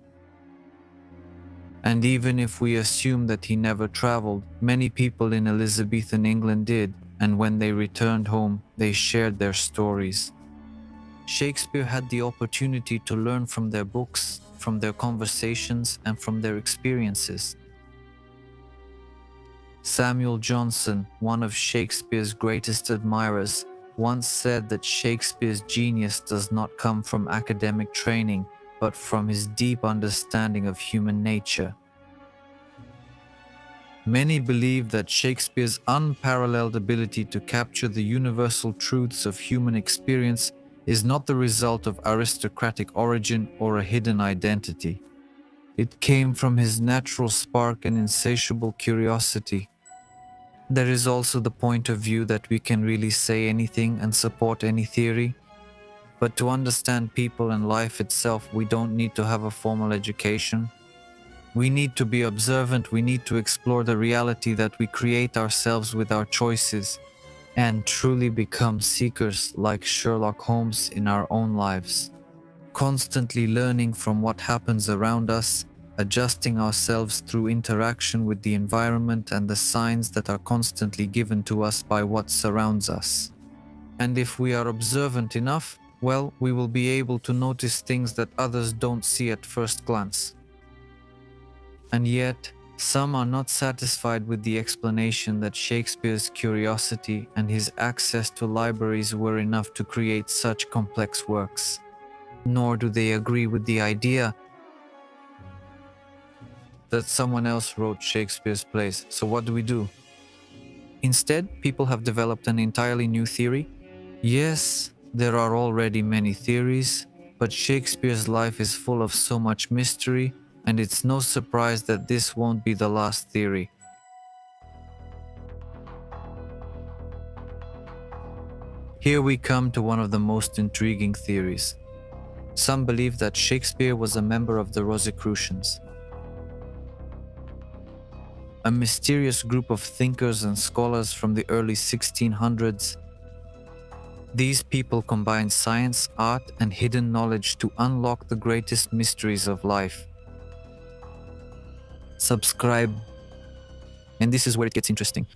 [SPEAKER 1] And even if we assume that he never traveled, many people in Elizabethan England did, and when they returned home, they shared their stories. Shakespeare had the opportunity to learn from their books, from their conversations, and from their experiences. Samuel Johnson, one of Shakespeare's greatest admirers, once said that Shakespeare's genius does not come from academic training, but from his deep understanding of human nature. Many believe that Shakespeare's unparalleled ability to capture the universal truths of human experience is not the result of aristocratic origin or a hidden identity. It came from his natural spark and insatiable curiosity. There is also the point of view that we can really say anything and support any theory. But to understand people and life itself, we don't need to have a formal education. We need to be observant, we need to explore the reality that we create ourselves with our choices, and truly become seekers like Sherlock Holmes in our own lives. Constantly learning from what happens around us, adjusting ourselves through interaction with the environment and the signs that are constantly given to us by what surrounds us. And if we are observant enough, well, we will be able to notice things that others don't see at first glance. And yet, some are not satisfied with the explanation that Shakespeare's curiosity and his access to libraries were enough to create such complex works. Nor do they agree with the idea that someone else wrote Shakespeare's plays. So what do? Instead, people have developed an entirely new theory. Yes, there are already many theories, but Shakespeare's life is full of so much mystery, and it's no surprise that this won't be the last theory. Here we come to one of the most intriguing theories. Some believe that Shakespeare was a member of the Rosicrucians, a mysterious group of thinkers and scholars from the early 1600s. These people combined science, art, and hidden knowledge to unlock the greatest mysteries of life. Subscribe. And this is where it gets interesting.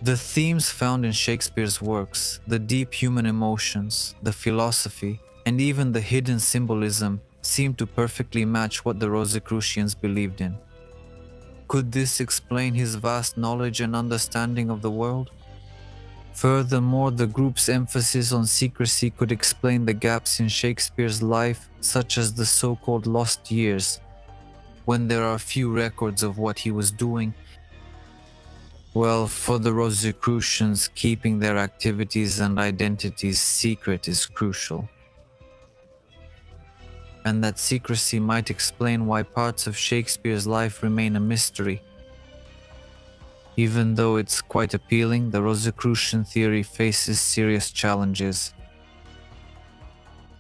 [SPEAKER 1] The themes found in Shakespeare's works, the deep human emotions, the philosophy, and even the hidden symbolism seem to perfectly match what the Rosicrucians believed in. Could this explain his vast knowledge and understanding of the world? Furthermore, the group's emphasis on secrecy could explain the gaps in Shakespeare's life, such as the so-called lost years, when there are few records of what he was doing. Well, for the Rosicrucians, keeping their activities and identities secret is crucial. And that secrecy might explain why parts of Shakespeare's life remain a mystery. Even though it's quite appealing, the Rosicrucian theory faces serious challenges.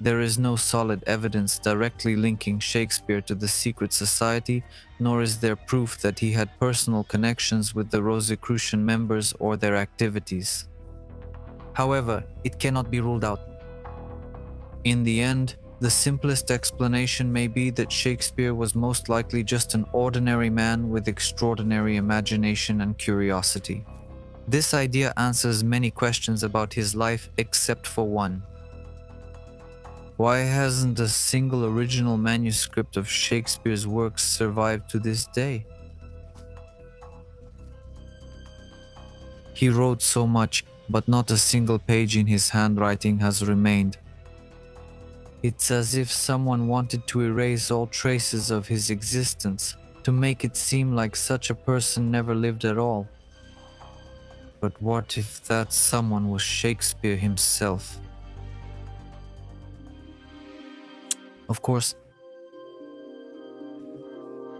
[SPEAKER 1] There is no solid evidence directly linking Shakespeare to the secret society, nor is there proof that he had personal connections with the Rosicrucian members or their activities. However, it cannot be ruled out. In the end, the simplest explanation may be that Shakespeare was most likely just an ordinary man with extraordinary imagination and curiosity. This idea answers many questions about his life except for one. Why hasn't a single original manuscript of Shakespeare's works survived to this day? He wrote so much, but not a single page in his handwriting has remained. It's as if someone wanted to erase all traces of his existence, to make it seem like such a person never lived at all. But what if that someone was Shakespeare himself? Of course,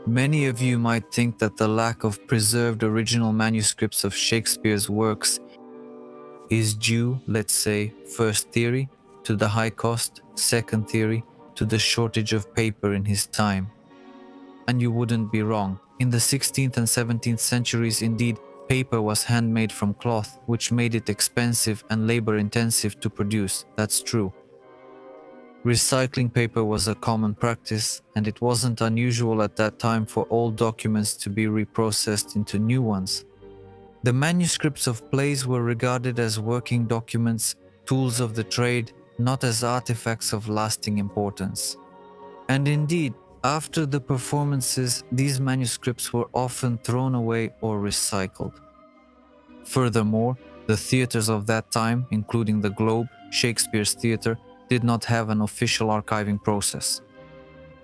[SPEAKER 1] many of you might think that the lack of preserved original manuscripts of Shakespeare's works is due, let's say, first theory, to the high cost, second theory, to the shortage of paper in his time. And you wouldn't be wrong. In the 16th and 17th centuries, indeed, paper was handmade from cloth, which made it expensive and labor-intensive to produce. That's true. Recycling paper was a common practice, and it wasn't unusual at that time for old documents to be reprocessed into new ones. The manuscripts of plays were regarded as working documents, tools of the trade, not as artifacts of lasting importance. And indeed, after the performances, these manuscripts were often thrown away or recycled. Furthermore, the theaters of that time, including the Globe, Shakespeare's theater, did not have an official archiving process.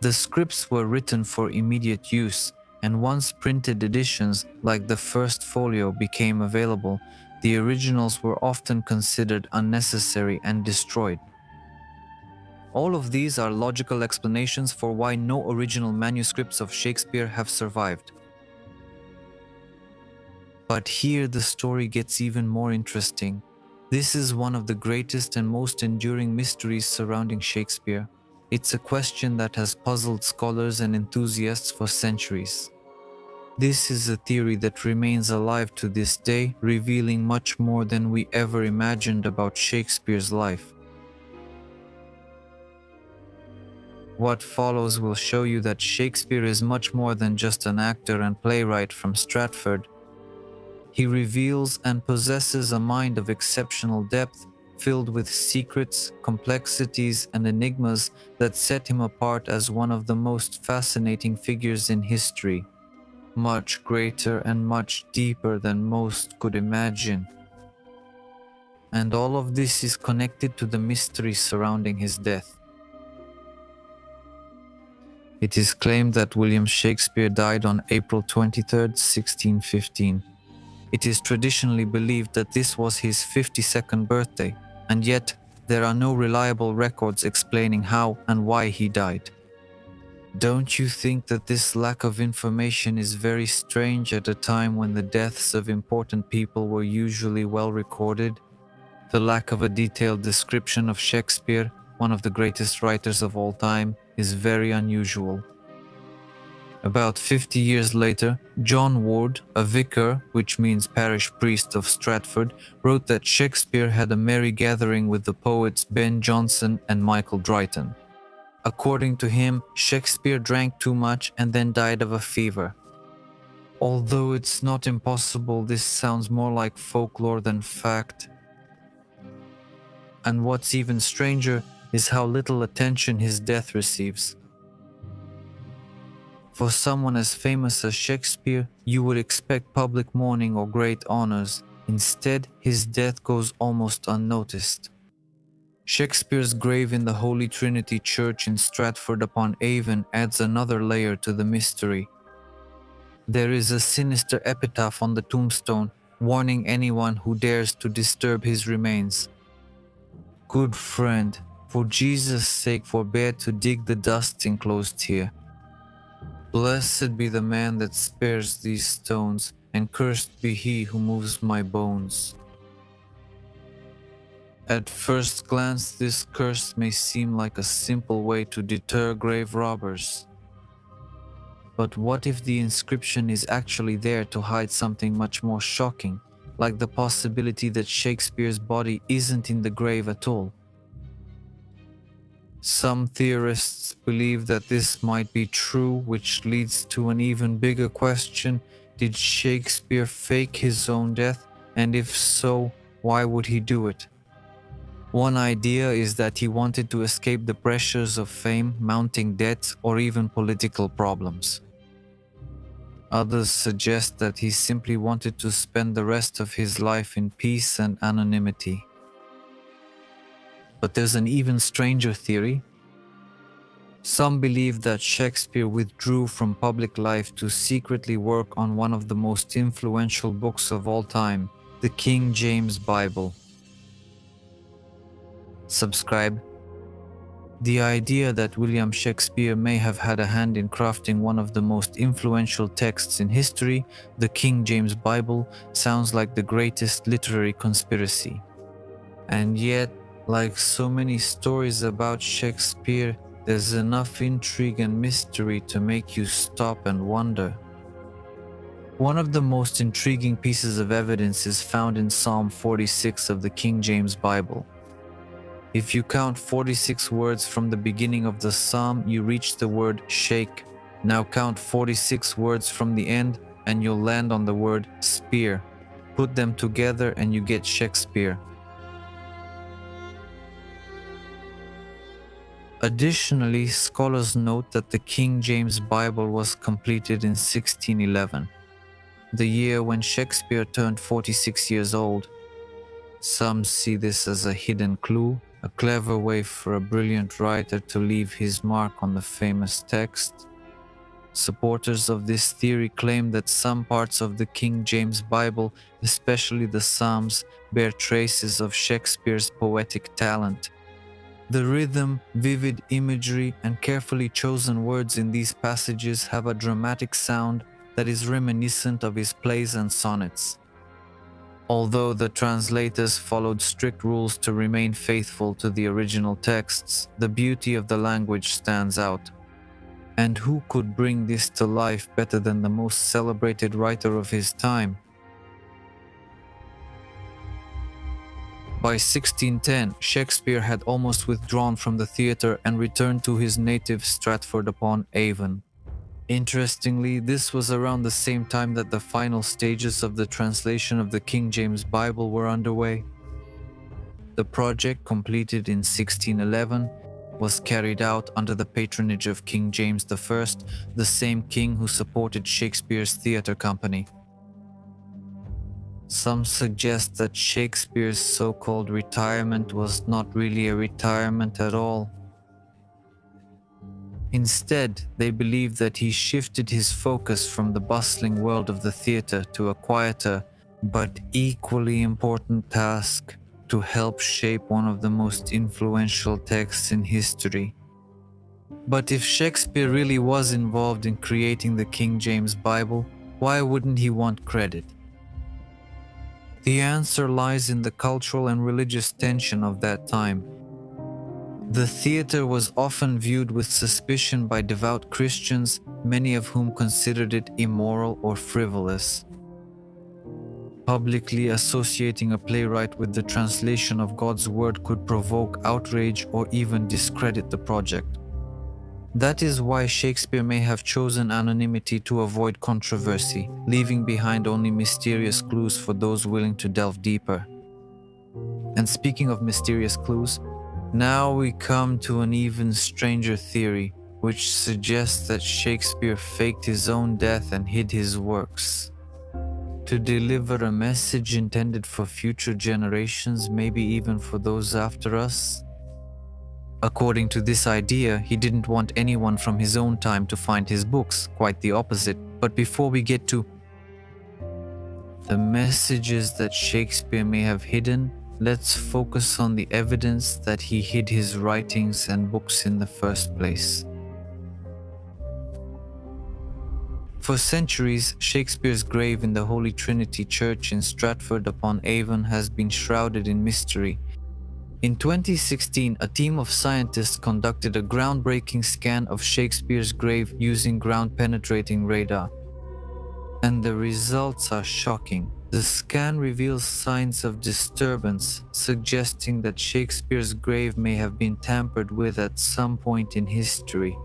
[SPEAKER 1] The scripts were written for immediate use, and once printed editions, like the first folio, became available, the originals were often considered unnecessary and destroyed. All of these are logical explanations for why no original manuscripts of Shakespeare have survived. But here the story gets even more interesting. This is one of the greatest and most enduring mysteries surrounding Shakespeare. It's a question that has puzzled scholars and enthusiasts for centuries. This is a theory that remains alive to this day, revealing much more than we ever imagined about Shakespeare's life. What follows will show you that Shakespeare is much more than just an actor and playwright from Stratford. He reveals and possesses a mind of exceptional depth, filled with secrets, complexities, and enigmas that set him apart as one of the most fascinating figures in history. Much greater and much deeper than most could imagine. And all of this is connected to the mystery surrounding his death. It is claimed that William Shakespeare died on April 23, 1615. It is traditionally believed that this was his 52nd birthday, and yet there are no reliable records explaining how and why he died. Don't you think that this lack of information is very strange at a time when the deaths of important people were usually well recorded? The lack of a detailed description of Shakespeare, one of the greatest writers of all time, is very unusual. About 50 years later, John Ward, a vicar, which means parish priest of Stratford, wrote that Shakespeare had a merry gathering with the poets Ben Jonson and Michael Drayton. According to him, Shakespeare drank too much and then died of a fever. Although it's not impossible, this sounds more like folklore than fact. And what's even stranger is how little attention his death receives. For someone as famous as Shakespeare, you would expect public mourning or great honors. Instead, his death goes almost unnoticed. Shakespeare's grave in the Holy Trinity Church in Stratford-upon-Avon adds another layer to the mystery. There is a sinister epitaph on the tombstone, warning anyone who dares to disturb his remains. Good friend, for Jesus' sake forbear to dig the dust enclosed here. Blessed be the man that spares these stones, and cursed be he who moves my bones. At first glance, this curse may seem like a simple way to deter grave robbers. But what if the inscription is actually there to hide something much more shocking, like the possibility that Shakespeare's body isn't in the grave at all? Some theorists believe that this might be true, which leads to an even bigger question: did Shakespeare fake his own death? And if so, why would he do it? One idea is that he wanted to escape the pressures of fame, mounting debts, or even political problems. Others suggest that he simply wanted to spend the rest of his life in peace and anonymity. But there's an even stranger theory. Some believe that Shakespeare withdrew from public life to secretly work on one of the most influential books of all time, the King James Bible. Subscribe. The idea that William Shakespeare may have had a hand in crafting one of the most influential texts in history, the King James Bible, sounds like the greatest literary conspiracy. And yet, like so many stories about Shakespeare, there's enough intrigue and mystery to make you stop and wonder. One of the most intriguing pieces of evidence is found in Psalm 46 of the King James Bible. If you count 46 words from the beginning of the psalm, you reach the word shake. Now count 46 words from the end, and you'll land on the word spear. Put them together and you get Shakespeare. Additionally, scholars note that the King James Bible was completed in 1611, the year when Shakespeare turned 46 years old. Some see this as a hidden clue, a clever way for a brilliant writer to leave his mark on the famous text. Supporters of this theory claim that some parts of the King James Bible, especially the Psalms, bear traces of Shakespeare's poetic talent. The rhythm, vivid imagery, and carefully chosen words in these passages have a dramatic sound that is reminiscent of his plays and sonnets. Although the translators followed strict rules to remain faithful to the original texts, the beauty of the language stands out. And who could bring this to life better than the most celebrated writer of his time? By 1610, Shakespeare had almost withdrawn from the theatre and returned to his native Stratford-upon-Avon. Interestingly, this was around the same time that the final stages of the translation of the King James Bible were underway. The project, completed in 1611, was carried out under the patronage of King James I, the same king who supported Shakespeare's theatre company. Some suggest that Shakespeare's so-called retirement was not really a retirement at all. Instead, they believe that he shifted his focus from the bustling world of the theatre to a quieter, but equally important task: to help shape one of the most influential texts in history. But if Shakespeare really was involved in creating the King James Bible, why wouldn't he want credit? The answer lies in the cultural and religious tension of that time. The theater was often viewed with suspicion by devout Christians, many of whom considered it immoral or frivolous. Publicly associating a playwright with the translation of God's word could provoke outrage or even discredit the project. That is why Shakespeare may have chosen anonymity to avoid controversy, leaving behind only mysterious clues for those willing to delve deeper. And speaking of mysterious clues, now we come to an even stranger theory, which suggests that Shakespeare faked his own death and hid his works to deliver a message intended for future generations, maybe even for those after us. According to this idea, he didn't want anyone from his own time to find his books, quite the opposite. But before we get to the messages that Shakespeare may have hidden, let's focus on the evidence that he hid his writings and books in the first place. For centuries, Shakespeare's grave in the Holy Trinity Church in Stratford-upon-Avon has been shrouded in mystery. In 2016, a team of scientists conducted a groundbreaking scan of Shakespeare's grave using ground-penetrating radar. And the results are shocking. The scan reveals signs of disturbance, suggesting that Shakespeare's grave may have been tampered with at some point in history.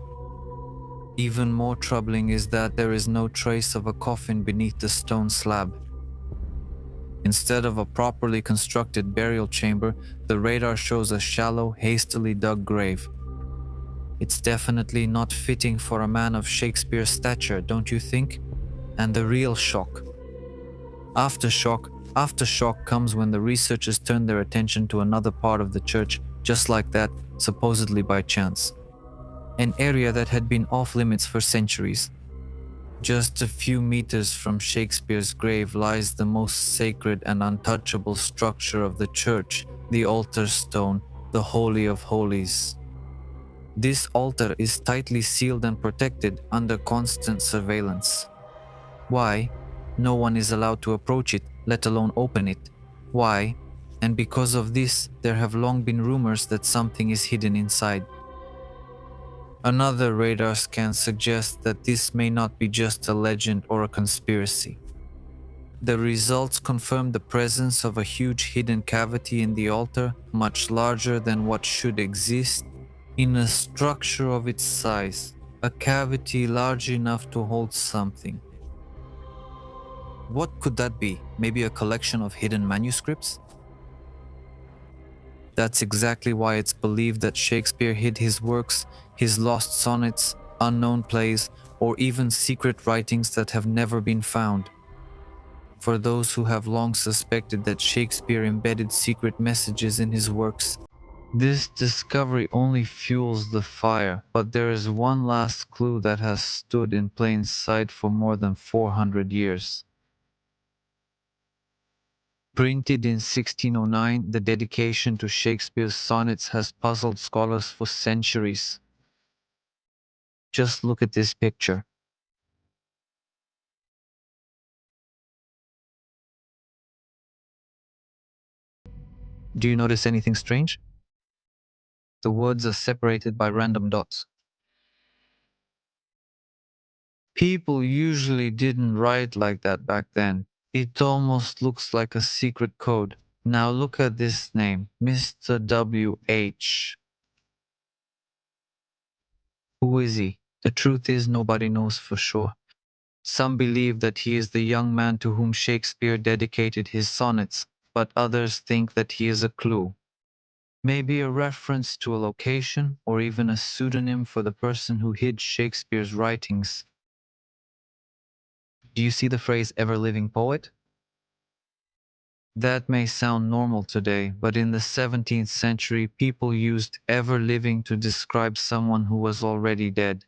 [SPEAKER 1] Even more troubling is that there is no trace of a coffin beneath the stone slab. Instead of a properly constructed burial chamber, the radar shows a shallow, hastily dug grave. It's definitely not fitting for a man of Shakespeare's stature, don't you think? And the real shock. Aftershock comes when the researchers turn their attention to another part of the church, just like that, supposedly by chance. An area that had been off limits for centuries. Just a few meters from Shakespeare's grave lies the most sacred and untouchable structure of the church, the altar stone, the Holy of Holies. This altar is tightly sealed and protected under constant surveillance. Why? No one is allowed to approach it, let alone open it. Why? And because of this, there have long been rumors that something is hidden inside. Another radar scan suggests that this may not be just a legend or a conspiracy. The results confirm the presence of a huge hidden cavity in the altar, much larger than what should exist in a structure of its size, a cavity large enough to hold something. What could that be? Maybe a collection of hidden manuscripts? That's exactly why it's believed that Shakespeare hid his works, his lost sonnets, unknown plays, or even secret writings that have never been found. For those who have long suspected that Shakespeare embedded secret messages in his works, this discovery only fuels the fire. But there is one last clue that has stood in plain sight for more than 400 years. Printed in 1609, the dedication to Shakespeare's sonnets has puzzled scholars for centuries. Just look at this picture. Do you notice anything strange? The words are separated by random dots. People usually didn't write like that back then. It almost looks like a secret code. Now look at this name, Mr. W.H. Who is he? The truth is, nobody knows for sure. Some believe that he is the young man to whom Shakespeare dedicated his sonnets, but others think that he is a clue. Maybe a reference to a location or even a pseudonym for the person who hid Shakespeare's writings. Do you see the phrase ever-living poet? That may sound normal today, but in the 17th century, people used ever-living to describe someone who was already dead.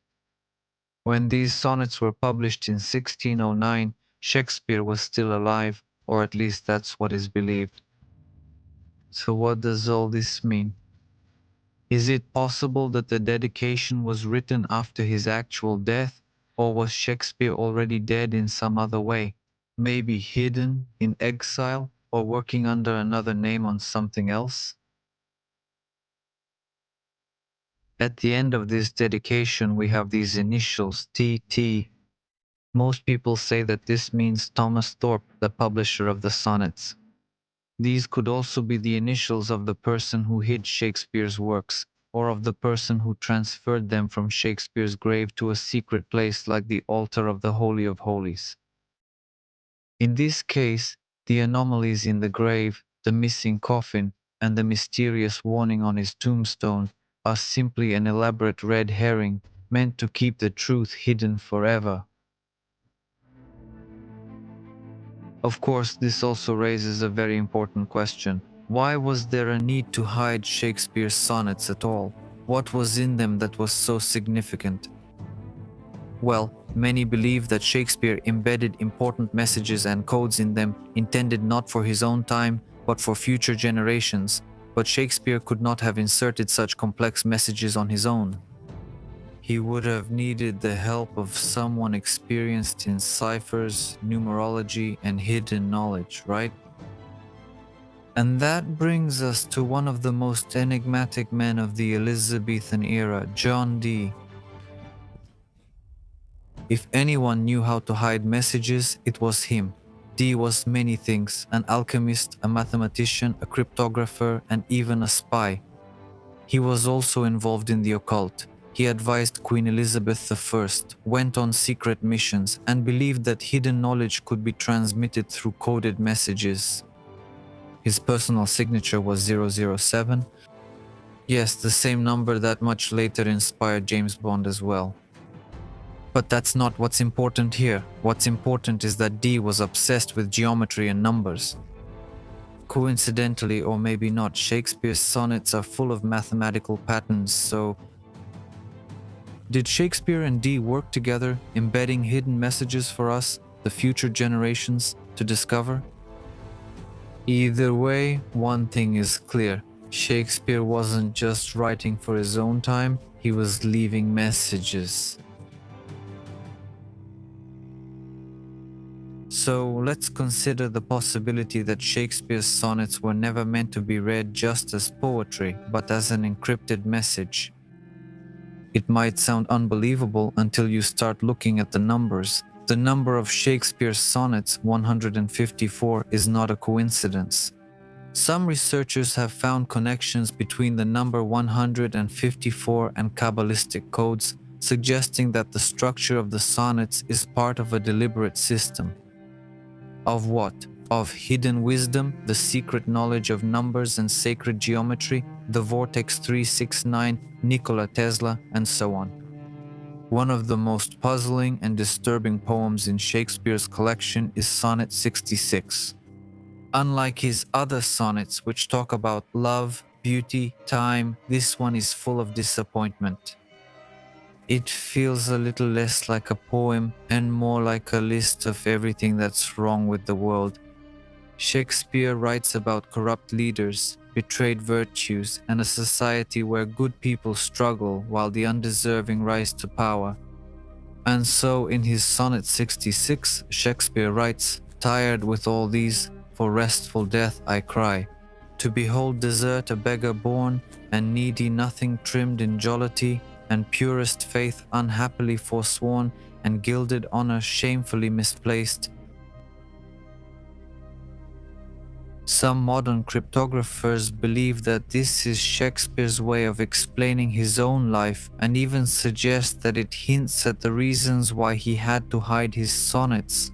[SPEAKER 1] When these sonnets were published in 1609, Shakespeare was still alive, or at least that's what is believed. So what does all this mean? Is it possible that the dedication was written after his actual death, or was Shakespeare already dead in some other way? Maybe hidden, in exile, or working under another name on something else? At the end of this dedication, we have these initials, TT. Most people say that this means Thomas Thorpe, the publisher of the sonnets. These could also be the initials of the person who hid Shakespeare's works, or of the person who transferred them from Shakespeare's grave to a secret place like the altar of the Holy of Holies. In this case, the anomalies in the grave, the missing coffin, and the mysterious warning on his tombstone are simply an elaborate red herring meant to keep the truth hidden forever. Of course, this also raises a very important question. Why was there a need to hide Shakespeare's sonnets at all? What was in them that was so significant? Well, many believe that Shakespeare embedded important messages and codes in them intended not for his own time, but for future generations. But Shakespeare could not have inserted such complex messages on his own. He would have needed the help of someone experienced in ciphers, numerology, and hidden knowledge, right? And that brings us to one of the most enigmatic men of the Elizabethan era, John Dee. If anyone knew how to hide messages, it was him. Dee was many things: an alchemist, a mathematician, a cryptographer, and even a spy. He was also involved in the occult. He advised Queen Elizabeth I, went on secret missions, and believed that hidden knowledge could be transmitted through coded messages. His personal signature was 007. Yes, the same number that much later inspired James Bond as well. But that's not what's important here. What's important is that Dee was obsessed with geometry and numbers. Coincidentally, or maybe not, Shakespeare's sonnets are full of mathematical patterns, so did Shakespeare and Dee work together, embedding hidden messages for us, the future generations, to discover? Either way, one thing is clear. Shakespeare wasn't just writing for his own time, he was leaving messages. So let's consider the possibility that Shakespeare's sonnets were never meant to be read just as poetry, but as an encrypted message. It might sound unbelievable until you start looking at the numbers. The number of Shakespeare's sonnets, 154, is not a coincidence. Some researchers have found connections between the number 154 and Kabbalistic codes, suggesting that the structure of the sonnets is part of a deliberate system. Of what? Of hidden wisdom, the secret knowledge of numbers and sacred geometry, the Vortex 369, Nikola Tesla, and so on. One of the most puzzling and disturbing poems in Shakespeare's collection is Sonnet 66. Unlike his other sonnets, which talk about love, beauty, time, this one is full of disappointment. It feels a little less like a poem and more like a list of everything that's wrong with the world. Shakespeare writes about corrupt leaders, betrayed virtues, and a society where good people struggle while the undeserving rise to power. And so in his Sonnet 66, Shakespeare writes, "Tired with all these, for restful death I cry. To behold desert a beggar born, and needy nothing trimmed in jollity, and purest faith unhappily forsworn, and gilded honor shamefully misplaced." Some modern cryptographers believe that this is Shakespeare's way of explaining his own life, and even suggest that it hints at the reasons why he had to hide his sonnets.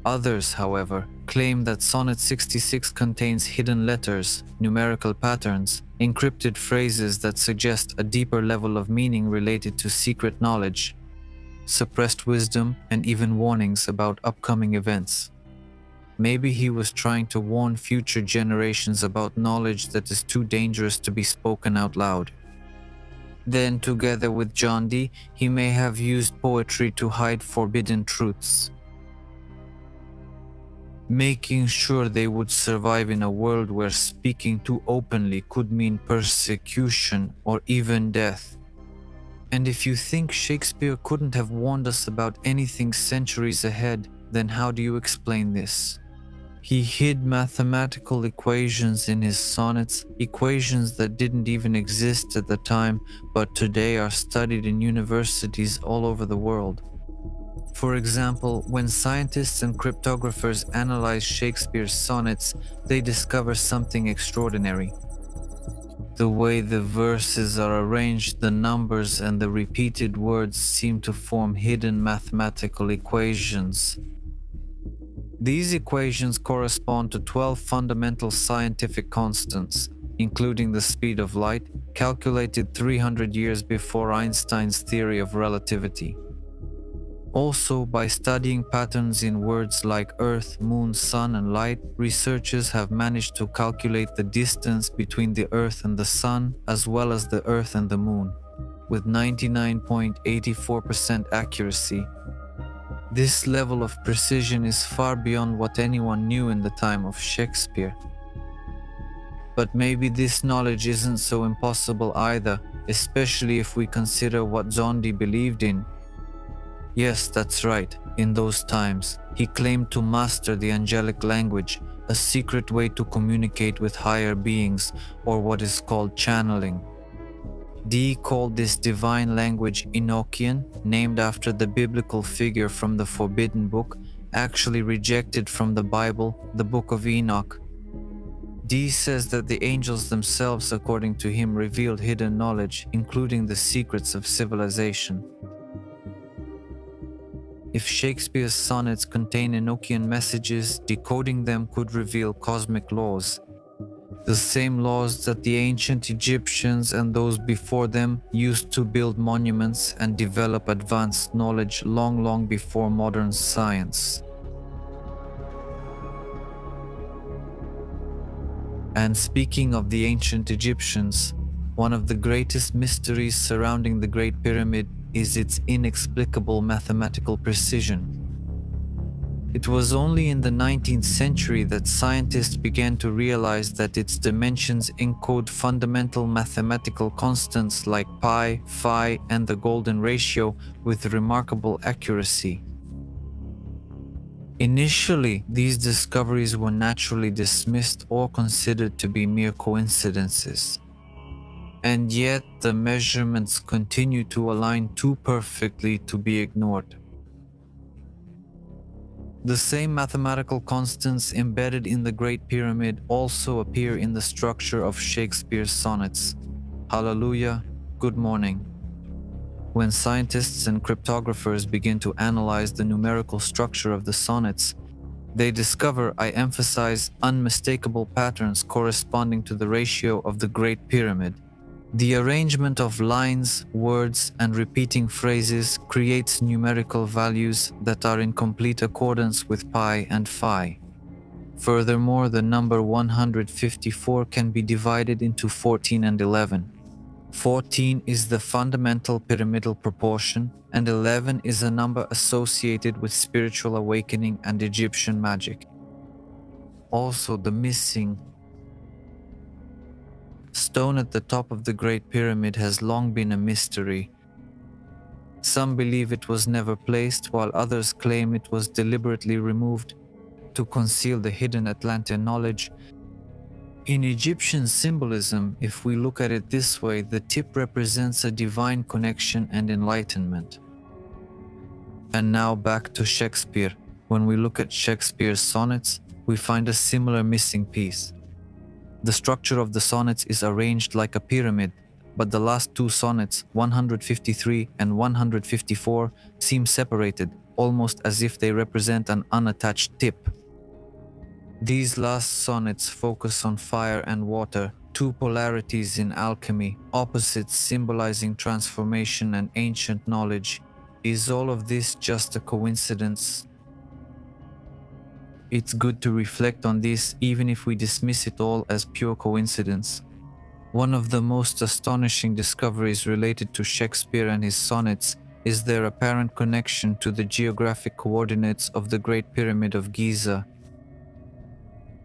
[SPEAKER 1] Others, however, claim that Sonnet 66 contains hidden letters, numerical patterns, encrypted phrases that suggest a deeper level of meaning related to secret knowledge, suppressed wisdom, and even warnings about upcoming events. Maybe he was trying to warn future generations about knowledge that is too dangerous to be spoken out loud. Then, together with John Dee, he may have used poetry to hide forbidden truths, making sure they would survive in a world where speaking too openly could mean persecution or even death. And if you think Shakespeare couldn't have warned us about anything centuries ahead, then how do you explain this? He hid mathematical equations in his sonnets, equations that didn't even exist at the time, but today are studied in universities all over the world. For example, when scientists and cryptographers analyze Shakespeare's sonnets, they discover something extraordinary. The way the verses are arranged, the numbers and the repeated words seem to form hidden mathematical equations. These equations correspond to 12 fundamental scientific constants, including the speed of light, calculated 300 years before Einstein's theory of relativity. Also, by studying patterns in words like earth, moon, sun, and light, researchers have managed to calculate the distance between the earth and the sun, as well as the earth and the moon, with 99.84% accuracy. This level of precision is far beyond what anyone knew in the time of Shakespeare. But maybe this knowledge isn't so impossible either, especially if we consider what Zondi believed in. Yes, that's right. In those times, he claimed to master the angelic language, a secret way to communicate with higher beings, or what is called channeling. Dee called this divine language Enochian, named after the biblical figure from the Forbidden Book, actually rejected from the Bible, the Book of Enoch. Dee says that the angels themselves, according to him, revealed hidden knowledge, including the secrets of civilization. If Shakespeare's sonnets contain Enochian messages, decoding them could reveal cosmic laws. The same laws that the ancient Egyptians and those before them used to build monuments and develop advanced knowledge long before modern science. And speaking of the ancient Egyptians, one of the greatest mysteries surrounding the Great Pyramid is its inexplicable mathematical precision. It was only in the 19th century that scientists began to realize that its dimensions encode fundamental mathematical constants like pi, phi, and the golden ratio with remarkable accuracy. Initially, these discoveries were naturally dismissed or considered to be mere coincidences. And yet, the measurements continue to align too perfectly to be ignored. The same mathematical constants embedded in the Great Pyramid also appear in the structure of Shakespeare's sonnets. Hallelujah, good morning. When scientists and cryptographers begin to analyze the numerical structure of the sonnets, they discover, I emphasize, unmistakable patterns corresponding to the ratio of the Great Pyramid. The arrangement of lines, words, and repeating phrases creates numerical values that are in complete accordance with pi and phi. Furthermore, the number 154 can be divided into 14 and 11. 14 is the fundamental pyramidal proportion, and 11 is a number associated with spiritual awakening and Egyptian magic. Also, the missing stone at the top of the Great Pyramid has long been a mystery. Some believe it was never placed, while others claim it was deliberately removed to conceal the hidden Atlantean knowledge. In Egyptian symbolism, if we look at it this way, the tip represents a divine connection and enlightenment. And now back to Shakespeare. When we look at Shakespeare's sonnets, we find a similar missing piece. The structure of the sonnets is arranged like a pyramid, but the last two sonnets, 153 and 154, seem separated, almost as if they represent an unattached tip. These last sonnets focus on fire and water, two polarities in alchemy, opposites symbolizing transformation and ancient knowledge. Is all of this just a coincidence? It's good to reflect on this, even if we dismiss it all as pure coincidence. One of the most astonishing discoveries related to Shakespeare and his sonnets is their apparent connection to the geographic coordinates of the Great Pyramid of Giza.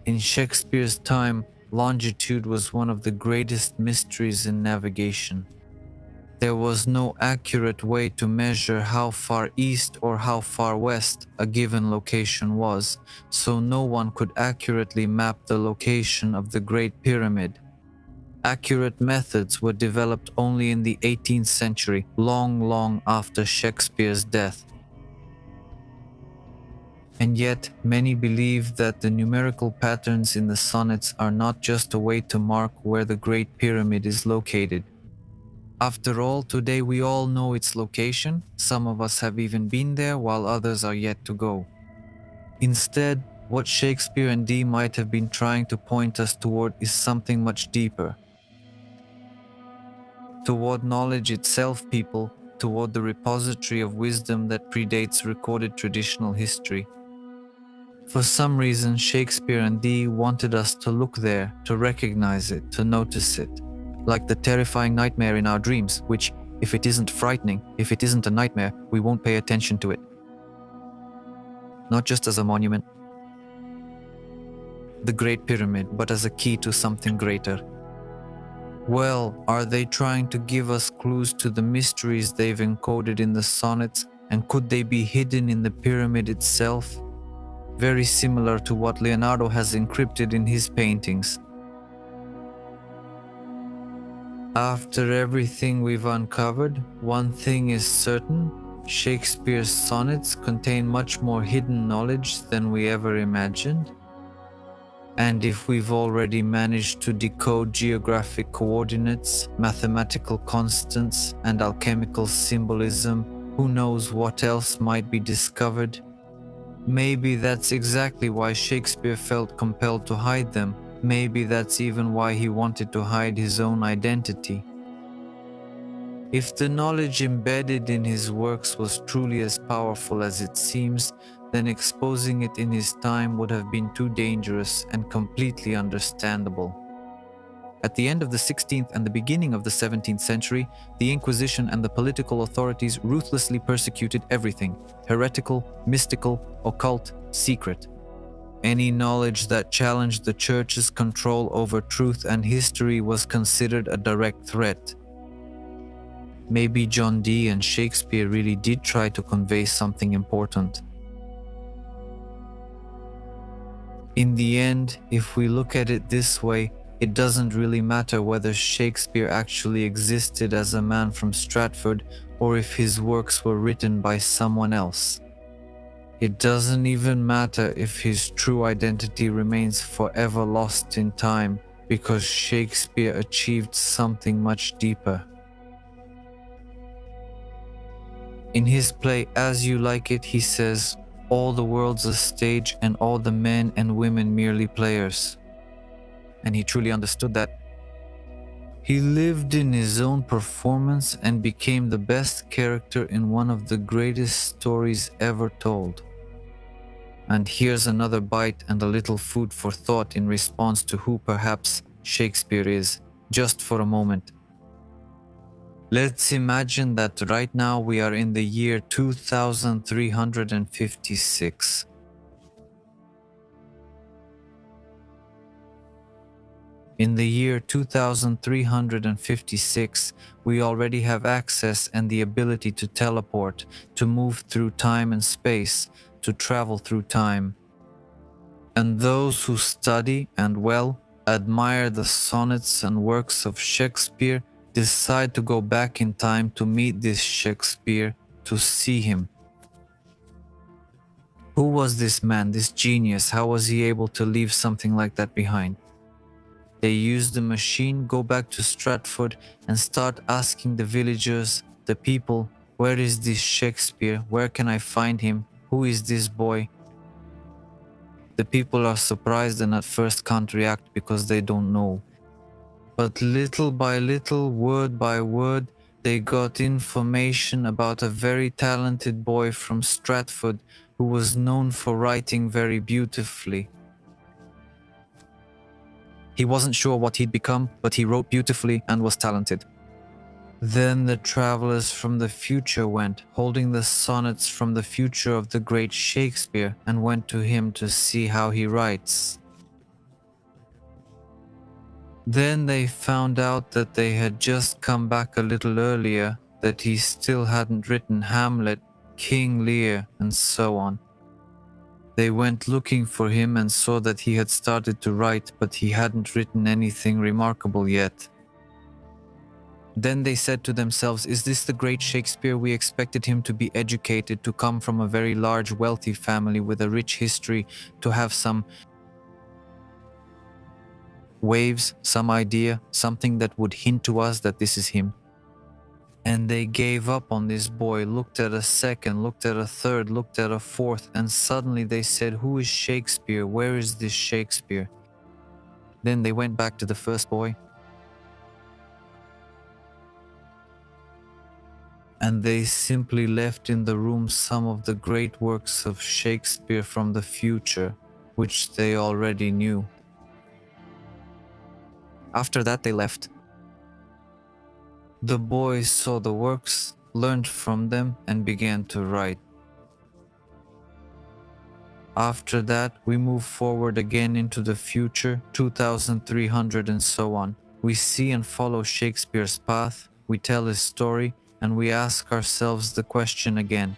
[SPEAKER 1] In Shakespeare's time, longitude was one of the greatest mysteries in navigation. There was no accurate way to measure how far east or how far west a given location was, so no one could accurately map the location of the Great Pyramid. Accurate methods were developed only in the 18th century, long after Shakespeare's death. And yet, many believe that the numerical patterns in the sonnets are not just a way to mark where the Great Pyramid is located. After all, today we all know its location. Some of us have even been there, while others are yet to go. Instead, what Shakespeare and Dee might have been trying to point us toward is something much deeper. Toward knowledge itself, people, toward the repository of wisdom that predates recorded traditional history. For some reason, Shakespeare and Dee wanted us to look there, to recognize it, to notice it. Like the terrifying nightmare in our dreams, which, if it isn't frightening, if it isn't a nightmare, we won't pay attention to it. Not just as a monument, the Great Pyramid, but as a key to something greater. Well, are they trying to give us clues to the mysteries they've encoded in the sonnets, and could they be hidden in the pyramid itself? Very similar to what Leonardo has encrypted in his paintings. After everything we've uncovered, one thing is certain: Shakespeare's sonnets contain much more hidden knowledge than we ever imagined. And if we've already managed to decode geographic coordinates, mathematical constants, and alchemical symbolism, who knows what else might be discovered? Maybe that's exactly why Shakespeare felt compelled to hide them. Maybe that's even why he wanted to hide his own identity. If the knowledge embedded in his works was truly as powerful as it seems, then exposing it in his time would have been too dangerous and completely understandable. At the end of the 16th and the beginning of the 17th century, the Inquisition and the political authorities ruthlessly persecuted everything: heretical, mystical, occult, secret. Any knowledge that challenged the Church's control over truth and history was considered a direct threat. Maybe John Dee and Shakespeare really did try to convey something important. In the end, if we look at it this way, it doesn't really matter whether Shakespeare actually existed as a man from Stratford or if his works were written by someone else. It doesn't even matter if his true identity remains forever lost in time, because Shakespeare achieved something much deeper. In his play As You Like It, he says, "All the world's a stage and all the men and women merely players." And he truly understood that. He lived in his own performance and became the best character in one of the greatest stories ever told. And here's another bite and a little food for thought in response to who perhaps Shakespeare is, just for a moment. Let's imagine that right now we are in the year 2356. In the year 2356, we already have access and the ability to teleport, to move through time and space, to travel through time. And those who study and, well, admire the sonnets and works of Shakespeare decide to go back in time to meet this Shakespeare, to see him. Who was this man, this genius? How was he able to leave something like that behind? They use the machine, go back to Stratford, and start asking the villagers, the people, where is this Shakespeare? Where can I find him? Who is this boy? The people are surprised and at first can't react because they don't know. But little by little, word by word, they got information about a very talented boy from Stratford who was known for writing very beautifully. He wasn't sure what he'd become, but he wrote beautifully and was talented. Then the travelers from the future went, holding the sonnets from the future of the great Shakespeare, and went to him to see how he writes. Then they found out that they had just come back a little earlier, that he still hadn't written Hamlet, King Lear, and so on. They went looking for him and saw that he had started to write, but he hadn't written anything remarkable yet. Then they said to themselves, is this the great Shakespeare? We expected him to be educated, to come from a very large, wealthy family with a rich history, to have some waves, some idea, something that would hint to us that this is him. And they gave up on this boy, looked at a second, looked at a third, looked at a fourth, and suddenly they said, who is Shakespeare? Where is this Shakespeare? Then they went back to the first boy, and they simply left in the room some of the great works of Shakespeare from the future, which they already knew. After that they left. The boys saw the works, learned from them, and began to write. After that, we move forward again into the future, 2300 and so on. We see and follow Shakespeare's path, we tell his story, and we ask ourselves the question again.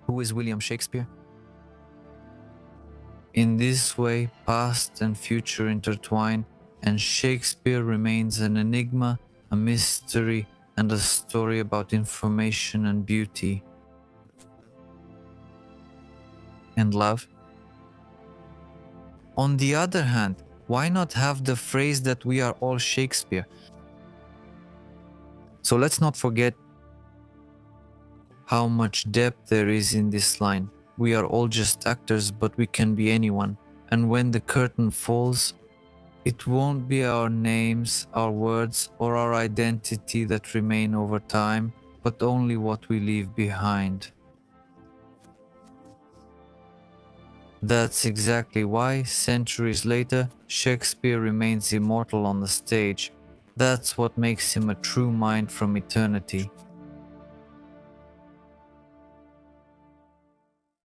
[SPEAKER 1] Who is William Shakespeare? In this way, past and future intertwine, and Shakespeare remains an enigma, a mystery, and a story about information and beauty. And love? On the other hand, why not have the phrase that we are all Shakespeare? So let's not forget how much depth there is in this line. We are all just actors, but we can be anyone. And when the curtain falls, it won't be our names, our words, or our identity that remain over time, but only what we leave behind. That's exactly why, centuries later, Shakespeare remains immortal on the stage. That's what makes him a true mind from eternity.